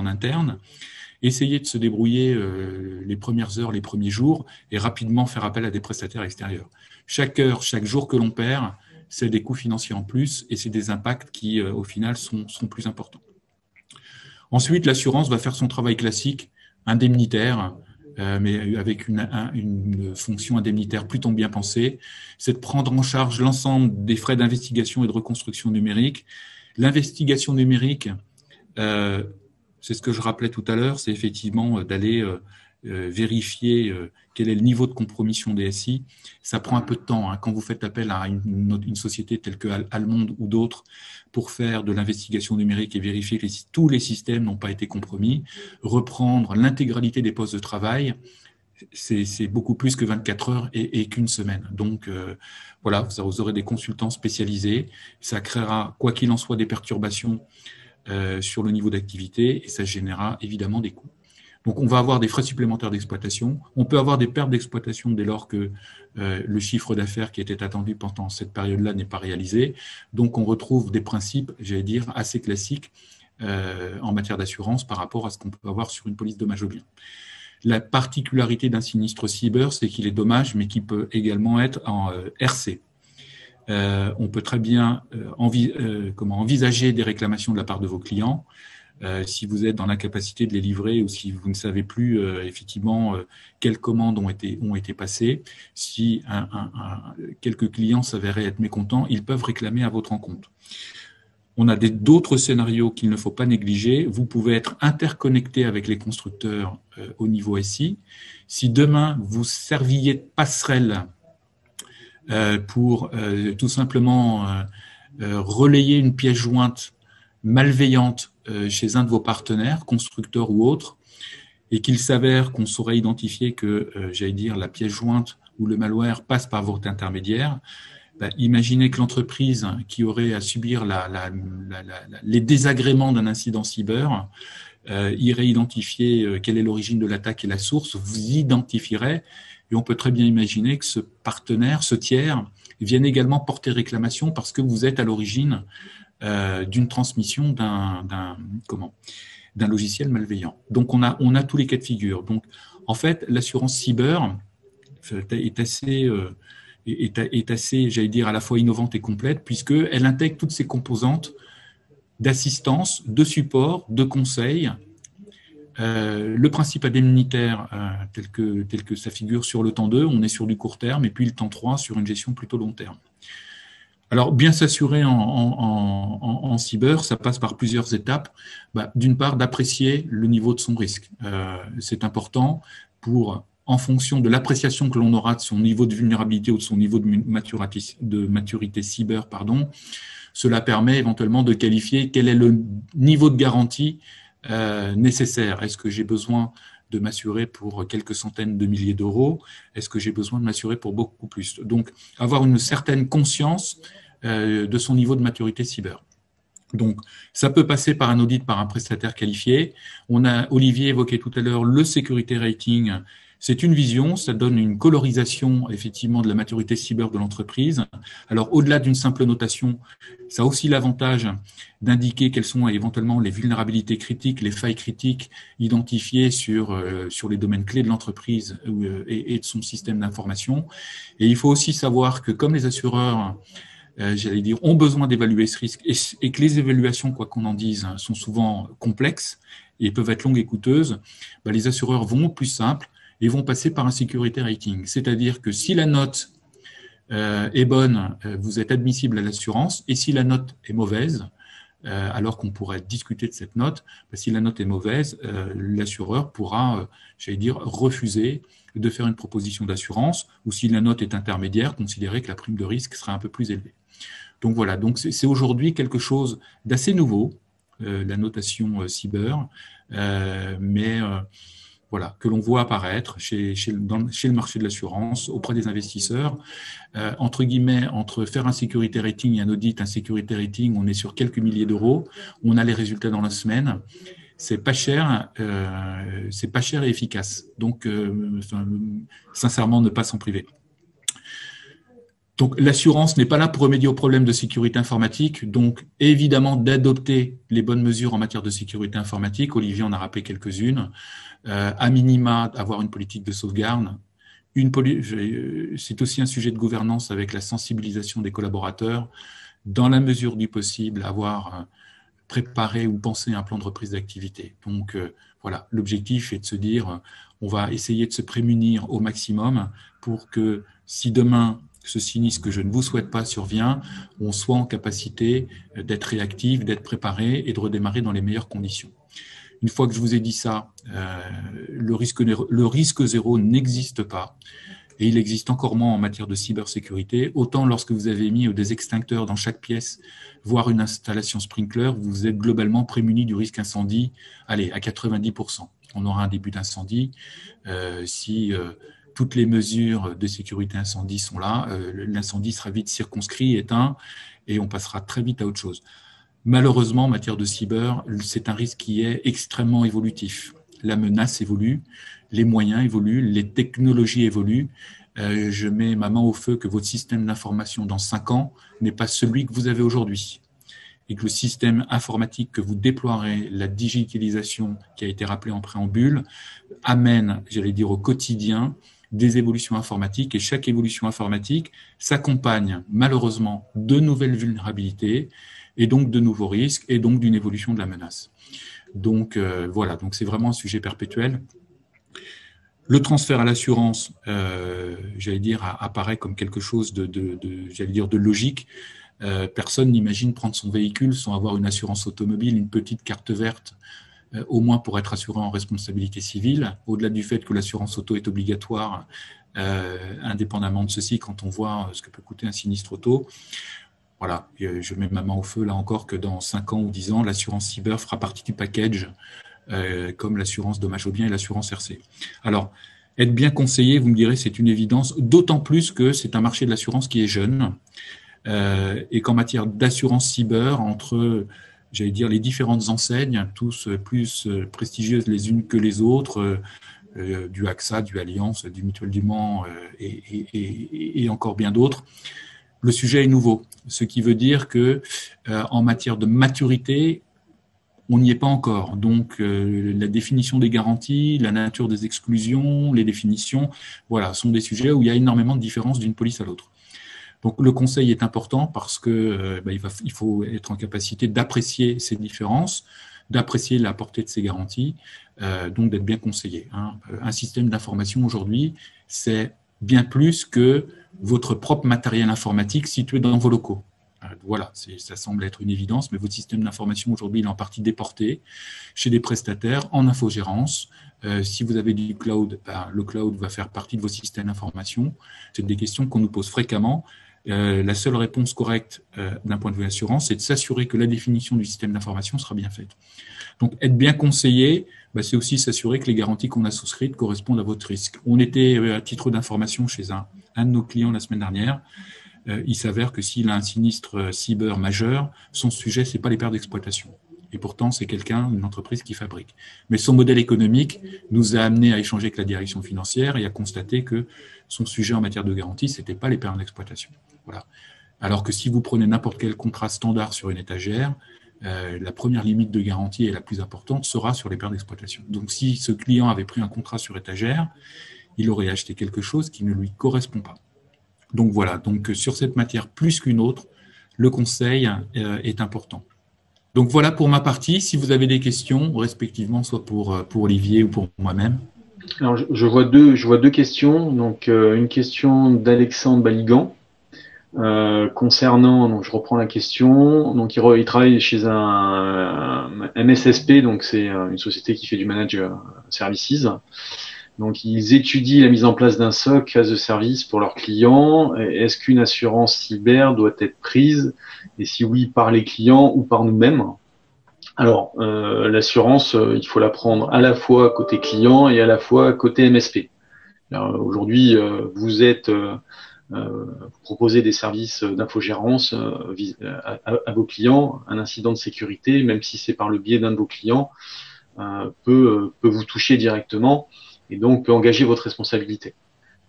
interne, essayer de se débrouiller les premières heures, les premiers jours, et rapidement faire appel à des prestataires extérieurs. Chaque heure, chaque jour que l'on perd, c'est des coûts financiers en plus, et c'est des impacts qui, au final, sont plus importants. Ensuite, l'assurance va faire son travail classique, indemnitaire, mais avec une fonction indemnitaire plutôt bien pensée, c'est de prendre en charge l'ensemble des frais d'investigation et de reconstruction numérique. L'investigation numérique, c'est ce que je rappelais tout à l'heure, c'est effectivement d'aller vérifier quel est le niveau de compromission des SI. Ça prend un peu de temps. Quand vous faites appel à une société telle que Allemande ou d'autres pour faire de l'investigation numérique et vérifier que tous les systèmes n'ont pas été compromis, reprendre l'intégralité des postes de travail, c'est beaucoup plus que 24 heures et qu'une semaine. Donc, voilà, vous aurez des consultants spécialisés. Ça créera, quoi qu'il en soit, des perturbations sur le niveau d'activité et ça générera évidemment des coûts. Donc, on va avoir des frais supplémentaires d'exploitation. On peut avoir des pertes d'exploitation dès lors que le chiffre d'affaires qui était attendu pendant cette période-là n'est pas réalisé. Donc, on retrouve des principes, assez classiques en matière d'assurance par rapport à ce qu'on peut avoir sur une police dommages aux biens. La particularité d'un sinistre cyber, c'est qu'il est dommage, mais qu'il peut également être en RC. On peut très bien envisager des réclamations de la part de vos clients. Si vous êtes dans l'incapacité de les livrer ou si vous ne savez plus effectivement quelles commandes ont été passées, si quelques clients s'avéraient être mécontents, ils peuvent réclamer à votre encontre. On a d'autres scénarios qu'il ne faut pas négliger. Vous pouvez être interconnecté avec les constructeurs au niveau SI. Si demain, vous serviez de passerelle pour tout simplement relayer une pièce jointe malveillante chez un de vos partenaires, constructeurs ou autres, et qu'il s'avère qu'on saurait identifier que, la pièce jointe ou le malware passe par votre intermédiaire, imaginez que l'entreprise qui aurait à subir les désagréments d'un incident cyber irait identifier quelle est l'origine de l'attaque et la source, vous identifierez, et on peut très bien imaginer que ce partenaire, ce tiers, vienne également porter réclamation parce que vous êtes à l'origine d'une transmission d'un logiciel malveillant. Donc on a tous les cas de figure. Donc en fait, l'assurance cyber est assez à la fois innovante et complète, puisqu'elle intègre toutes ces composantes d'assistance, de support, de conseil. Le principe indemnitaire, tel que ça figure sur le temps 2, on est sur du court terme, et puis le temps 3 sur une gestion plutôt long terme. Alors, bien s'assurer en cyber, ça passe par plusieurs étapes. D'une part, d'apprécier le niveau de son risque. C'est important en fonction de l'appréciation que l'on aura de son niveau de vulnérabilité ou de son niveau de maturité cyber, cela permet éventuellement de qualifier quel est le niveau de garantie nécessaire. Est-ce que j'ai besoin de m'assurer pour quelques centaines de milliers d'euros? Est-ce que j'ai besoin de m'assurer pour beaucoup plus? Donc, avoir une certaine conscience de son niveau de maturité cyber. Donc, ça peut passer par un audit par un prestataire qualifié. Olivier évoquait tout à l'heure le security rating. C'est une vision, ça donne une colorisation effectivement de la maturité cyber de l'entreprise. Alors, au-delà d'une simple notation, ça a aussi l'avantage d'indiquer quelles sont éventuellement les vulnérabilités critiques, les failles critiques identifiées sur les domaines clés de l'entreprise et de son système d'information. Et il faut aussi savoir que comme les assureurs, ont besoin d'évaluer ce risque et que les évaluations, quoi qu'on en dise, sont souvent complexes et peuvent être longues et coûteuses, les assureurs vont au plus simple et vont passer par un security rating. C'est-à-dire que si la note est bonne, vous êtes admissible à l'assurance. Et si la note est mauvaise, alors qu'on pourrait discuter de cette note, si la note est mauvaise, l'assureur pourra, j'allais dire, refuser de faire une proposition d'assurance, ou si la note est intermédiaire, considérer que la prime de risque sera un peu plus élevée. Donc voilà, donc c'est aujourd'hui quelque chose d'assez nouveau, la notation cyber, mais voilà, que l'on voit apparaître chez le marché de l'assurance, auprès des investisseurs. Entre guillemets, entre faire un security rating et un audit, un security rating, on est sur quelques milliers d'euros, on a les résultats dans la semaine. C'est pas cher et efficace. Donc, sincèrement, ne pas s'en priver. Donc, l'assurance n'est pas là pour remédier aux problèmes de sécurité informatique. Donc, évidemment, d'adopter les bonnes mesures en matière de sécurité informatique. Olivier en a rappelé quelques-unes. À minima, avoir une politique de sauvegarde. C'est aussi un sujet de gouvernance avec la sensibilisation des collaborateurs. Dans la mesure du possible, avoir préparé ou pensé un plan de reprise d'activité. Donc, voilà, l'objectif est de se dire, on va essayer de se prémunir au maximum pour que si demain, ce sinistre que je ne vous souhaite pas survient, on soit en capacité d'être réactif, d'être préparé et de redémarrer dans les meilleures conditions. Une fois que je vous ai dit ça, le risque zéro n'existe pas. Et il existe encore moins en matière de cybersécurité. Autant lorsque vous avez mis des extincteurs dans chaque pièce, voire une installation sprinkler, vous êtes globalement prémuni du risque incendie, allez, à 90%. On aura un début d'incendie. Si toutes les mesures de sécurité incendie sont là, l'incendie sera vite circonscrit, éteint, et on passera très vite à autre chose. Malheureusement, en matière de cyber, c'est un risque qui est extrêmement évolutif. La menace évolue, les moyens évoluent, les technologies évoluent. Je mets ma main au feu que votre système d'information dans 5 ans n'est pas celui que vous avez aujourd'hui. Et que le système informatique que vous déploierez, la digitalisation qui a été rappelée en préambule, amène, j'allais dire, au quotidien des évolutions informatiques. Et chaque évolution informatique s'accompagne malheureusement de nouvelles vulnérabilités et donc de nouveaux risques et donc d'une évolution de la menace. Donc voilà, donc c'est vraiment un sujet perpétuel. Le transfert à l'assurance, j'allais dire, apparaît comme quelque chose j'allais dire, de logique. Personne n'imagine prendre son véhicule sans avoir une assurance automobile, une petite carte verte, au moins pour être assuré en responsabilité civile. Au-delà du fait que l'assurance auto est obligatoire, indépendamment de ceci, quand on voit ce que peut coûter un sinistre auto. Voilà, je mets ma main au feu là encore que dans 5 ans ou 10 ans, l'assurance cyber fera partie du package, comme l'assurance dommages aux biens et l'assurance RC. Alors, être bien conseillé, vous me direz, c'est une évidence, d'autant plus que c'est un marché de l'assurance qui est jeune, et qu'en matière d'assurance cyber, entre, j'allais dire, les différentes enseignes, tous plus prestigieuses les unes que les autres, du AXA, du Allianz, du Mutuel du Mans et encore bien d'autres, le sujet est nouveau, ce qui veut dire que en matière de maturité, on n'y est pas encore. Donc, la définition des garanties, la nature des exclusions, les définitions, voilà, sont des sujets où il y a énormément de différences d'une police à l'autre. Donc, le conseil est important parce que il faut être en capacité d'apprécier ces différences, d'apprécier la portée de ces garanties, donc d'être bien conseillé. Un système d'information aujourd'hui, c'est bien plus que votre propre matériel informatique situé dans vos locaux. Voilà, ça semble être une évidence, mais votre système d'information aujourd'hui, il est en partie déporté chez des prestataires en infogérance. Si vous avez du cloud, le cloud va faire partie de vos systèmes d'information. C'est des questions qu'on nous pose fréquemment. La seule réponse correcte d'un point de vue assurance, c'est de s'assurer que la définition du système d'information sera bien faite. Donc, être bien conseillé, c'est aussi s'assurer que les garanties qu'on a souscrites correspondent à votre risque. On était, à titre d'information, chez un de nos clients la semaine dernière. Il s'avère que s'il a un sinistre cyber majeur, son sujet, c'est pas les pertes d'exploitation. Et pourtant, c'est une entreprise qui fabrique. Mais son modèle économique nous a amené à échanger avec la direction financière et à constater que son sujet en matière de garantie, c'était pas les pertes d'exploitation. Voilà. Alors que si vous prenez n'importe quel contrat standard sur une étagère, la première limite de garantie et la plus importante sera sur les pertes d'exploitation. Donc, si ce client avait pris un contrat sur étagère, il aurait acheté quelque chose qui ne lui correspond pas. Donc voilà, donc sur cette matière plus qu'une autre, le conseil est important. Donc voilà pour ma partie. Si vous avez des questions, respectivement, soit pour Olivier ou pour moi-même. Alors je vois deux questions. Donc une question d'Alexandre Baligan Concernant, donc je reprends la question. Donc il travaille chez un MSSP, donc c'est une société qui fait du managed services. Donc ils étudient la mise en place d'un SOC as a service pour leurs clients. Est-ce qu'une assurance cyber doit être prise? Et si oui, par les clients ou par nous-mêmes? Alors l'assurance, il faut la prendre à la fois côté client et à la fois côté MSP. Aujourd'hui, vous proposez des services d'infogérance à vos clients. Un incident de sécurité, même si c'est par le biais d'un de vos clients, peut vous toucher directement et donc peut engager votre responsabilité.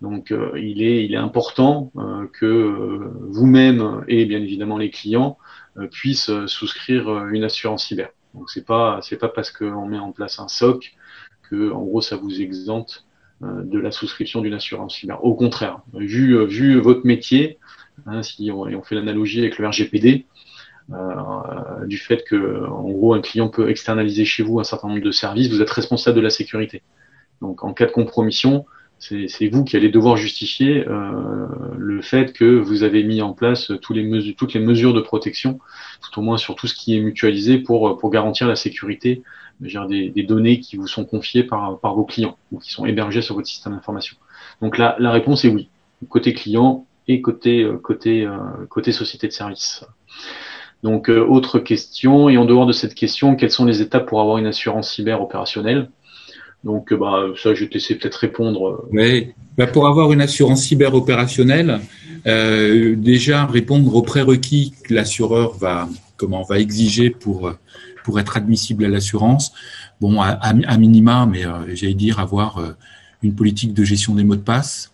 Donc, il est important que vous-même et bien évidemment les clients puissent souscrire une assurance cyber. Donc, c'est pas parce qu'on met en place un SOC que, en gros, ça vous exempte de la souscription d'une assurance cyber. Au contraire, vu votre métier, hein, si on fait l'analogie avec le RGPD, du fait que, en gros, un client peut externaliser chez vous un certain nombre de services, vous êtes responsable de la sécurité. Donc, en cas de compromission, c'est vous qui allez devoir justifier le fait que vous avez mis en place toutes les mesures de protection, tout au moins sur tout ce qui est mutualisé pour garantir la sécurité des données qui vous sont confiées par vos clients ou qui sont hébergées sur votre système d'information. Donc la réponse est oui, côté client et côté société de service. Donc autre question, et en dehors de cette question, quelles sont les étapes pour avoir une assurance cyber opérationnelle? Donc, ça, je vais te laisser peut-être répondre. Oui, pour avoir une assurance cyber opérationnelle, déjà répondre aux prérequis que l'assureur va exiger pour être admissible à l'assurance. Bon, à minima, mais j'allais dire avoir une politique de gestion des mots de passe.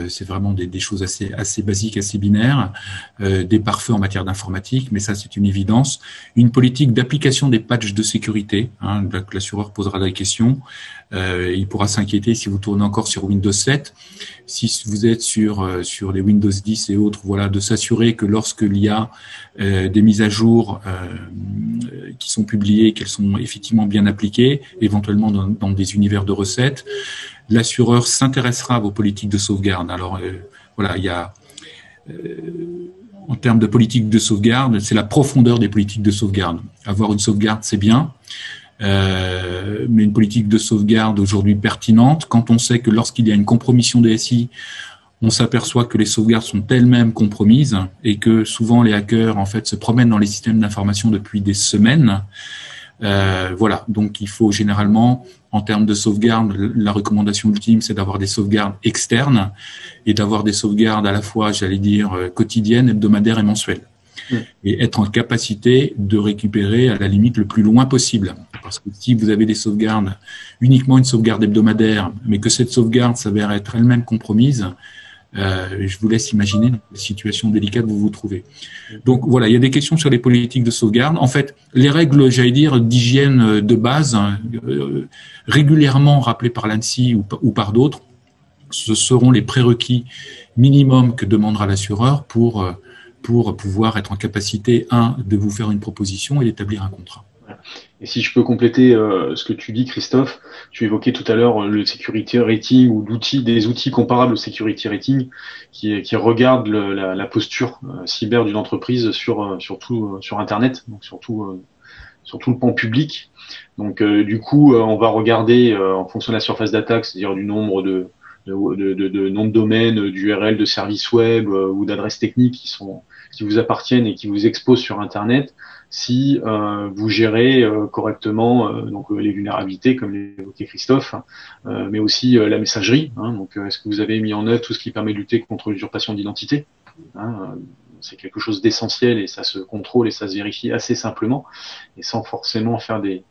C'est vraiment des choses assez basiques, assez binaires, des pare-feux en matière d'informatique, mais ça c'est une évidence. Une politique d'application des patchs de sécurité, hein, l'assureur posera des questions, il pourra s'inquiéter si vous tournez encore sur Windows 7. Si vous êtes sur les Windows 10 et autres, voilà, de s'assurer que lorsqu'il y a des mises à jour qui sont publiées, qu'elles sont effectivement bien appliquées, éventuellement dans des univers de recettes. L'assureur s'intéressera à vos politiques de sauvegarde. Alors voilà, il y a en termes de politique de sauvegarde, c'est la profondeur des politiques de sauvegarde. Avoir une sauvegarde, c'est bien, mais une politique de sauvegarde aujourd'hui pertinente, quand on sait que lorsqu'il y a une compromission DSI, on s'aperçoit que les sauvegardes sont elles-mêmes compromises et que souvent les hackers en fait se promènent dans les systèmes d'information depuis des semaines. Voilà, donc il faut généralement, en termes de sauvegarde, la recommandation ultime, c'est d'avoir des sauvegardes externes et d'avoir des sauvegardes à la fois, j'allais dire, quotidiennes, hebdomadaires et mensuelles. Et être en capacité de récupérer à la limite le plus loin possible. Parce que si vous avez des sauvegardes, uniquement une sauvegarde hebdomadaire, mais que cette sauvegarde s'avère être elle-même compromise, je vous laisse imaginer la situation délicate où vous vous trouvez. Donc voilà, il y a des questions sur les politiques de sauvegarde. En fait, les règles, j'allais dire, d'hygiène de base, régulièrement rappelées par l'ANSSI ou par d'autres, ce seront les prérequis minimums que demandera l'assureur pour pouvoir être en capacité, de vous faire une proposition et d'établir un contrat. Et si je peux compléter ce que tu dis, Christophe, tu évoquais tout à l'heure le security rating ou des outils comparables au security rating qui regardent la posture cyber d'une entreprise sur Internet, donc sur tout le pan public. Donc du coup, on va regarder en fonction de la surface d'attaque, c'est-à-dire du nombre de noms de domaine, d'URL, de services web ou d'adresses techniques qui vous appartiennent et qui vous exposent sur Internet, si vous gérez correctement donc les vulnérabilités, comme l'évoquait Christophe, mais aussi la messagerie. Hein, donc, est-ce que vous avez mis en œuvre tout ce qui permet de lutter contre l'usurpation d'identité, hein, c'est quelque chose d'essentiel et ça se contrôle et ça se vérifie assez simplement et sans forcément faire des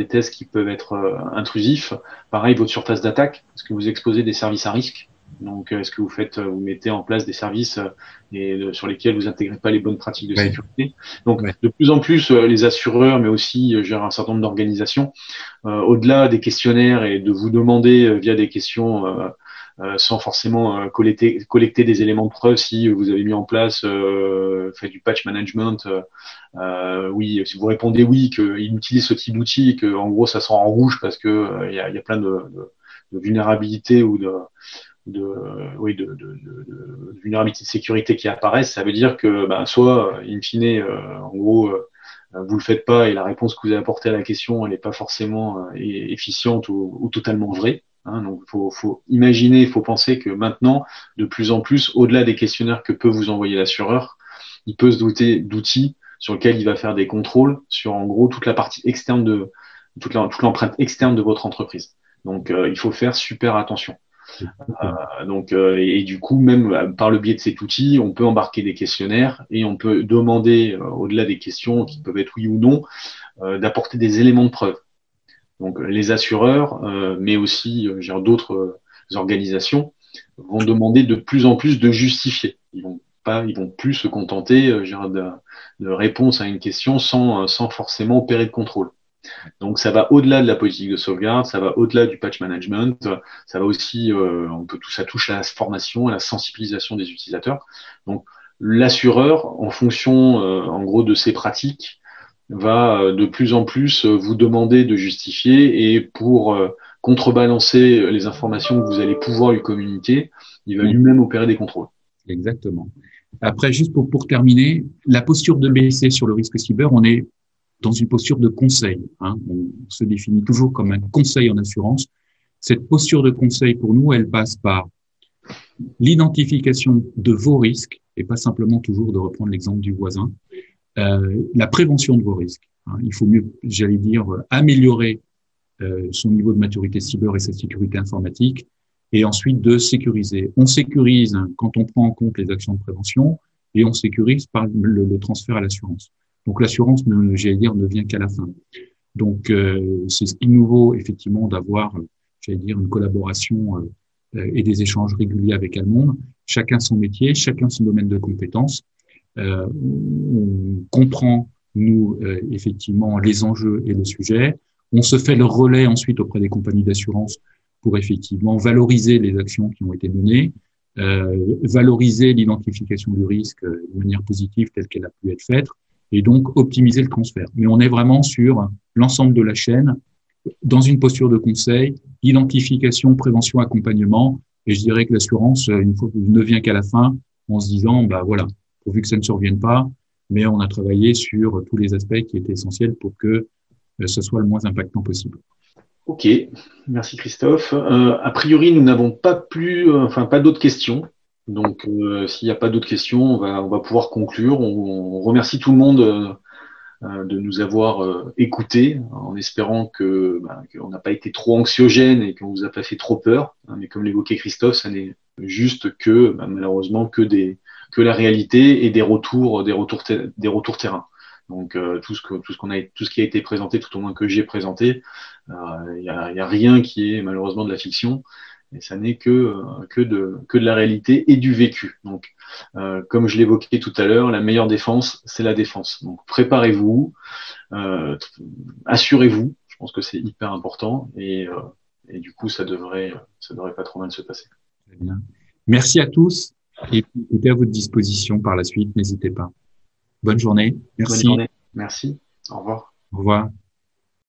tests qui peuvent être intrusifs. Pareil, votre surface d'attaque, est-ce que vous exposez des services à risque? Donc, est-ce que vous mettez en place des services sur lesquels vous intégrez pas les bonnes pratiques de sécurité? Donc, de plus en plus, les assureurs, mais aussi un certain nombre d'organisations, au-delà des questionnaires et de vous demander via des questions sans forcément collecter des éléments de preuve si vous avez mis en place fait du patch management, oui, si vous répondez oui, qu'il utilise ce type d'outil et que en gros ça sera en rouge parce que il y a plein de vulnérabilités ou vulnérabilités de sécurité qui apparaissent, ça veut dire que soit, in fine, en gros, vous le faites pas et la réponse que vous avez apportée à la question, elle n'est pas forcément efficiente ou totalement vraie. Hein, donc, faut imaginer, il faut penser que maintenant, de plus en plus, au-delà des questionnaires que peut vous envoyer l'assureur, il peut se doter d'outils sur lesquels il va faire des contrôles sur, en gros, toute la partie externe toute l'empreinte externe de votre entreprise. Donc, il faut faire super attention. Et du coup, même par le biais de cet outil, on peut embarquer des questionnaires et on peut demander, au-delà des questions qui peuvent être oui ou non, d'apporter des éléments de preuve. Donc, les assureurs, mais aussi d'autres organisations, vont demander de plus en plus de justifier. Ils vont plus se contenter de réponse à une question sans forcément opérer de contrôle. Donc ça va au-delà de la politique de sauvegarde, ça va au-delà du patch management, ça va aussi, ça touche à la formation, à la sensibilisation des utilisateurs. Donc l'assureur, en fonction, en gros, de ses pratiques, va de plus en plus vous demander de justifier et pour contrebalancer les informations que vous allez pouvoir lui communiquer, il va lui-même opérer des contrôles. Exactement. Après, juste pour terminer, la posture de BC sur le risque cyber, on est dans une posture de conseil. Hein. On se définit toujours comme un conseil en assurance. Cette posture de conseil, pour nous, elle passe par l'identification de vos risques, et pas simplement toujours de reprendre l'exemple du voisin, la prévention de vos risques. Hein. Il faut mieux, j'allais dire, améliorer son niveau de maturité cyber et sa sécurité informatique, et ensuite de sécuriser. On sécurise quand on prend en compte les actions de prévention, et on sécurise par le transfert à l'assurance. Donc l'assurance, j'allais dire, ne vient qu'à la fin. Donc c'est ce qu'il nous vaut effectivement d'avoir, j'allais dire, une collaboration et des échanges réguliers avec Almonde. Chacun son métier, chacun son domaine de compétences. On comprend nous effectivement les enjeux et le sujet. On se fait le relais ensuite auprès des compagnies d'assurance pour effectivement valoriser les actions qui ont été menées, valoriser l'identification du risque de manière positive telle qu'elle a pu être faite, et donc optimiser le transfert. Mais on est vraiment sur l'ensemble de la chaîne, dans une posture de conseil, identification, prévention, accompagnement, et je dirais que l'assurance, une fois, ne vient qu'à la fin, en se disant, voilà, pourvu que ça ne survienne pas, mais on a travaillé sur tous les aspects qui étaient essentiels pour que ce soit le moins impactant possible. Ok, merci Christophe. A priori, nous n'avons pas d'autres questions. Donc, s'il n'y a pas d'autres questions, on va pouvoir conclure. On remercie tout le monde de nous avoir écoutés, en espérant qu'on n'a pas été trop anxiogène et qu'on vous a pas fait trop peur. Mais comme l'évoquait Christophe, ça n'est juste que malheureusement que la réalité et des retours terrain. Donc tout ce qui a été présenté, tout au moins que j'ai présenté, il y a rien qui est malheureusement de la fiction. Et ça n'est que de la réalité et du vécu. Donc, comme je l'évoquais tout à l'heure, la meilleure défense, c'est la défense. Donc, préparez-vous, assurez-vous. Je pense que c'est hyper important et du coup, ça devrait pas trop mal se passer. Très bien. Merci à tous et tout est à votre disposition par la suite. N'hésitez pas. Bonne journée. Merci. Bonne journée. Merci. Au revoir. Au revoir.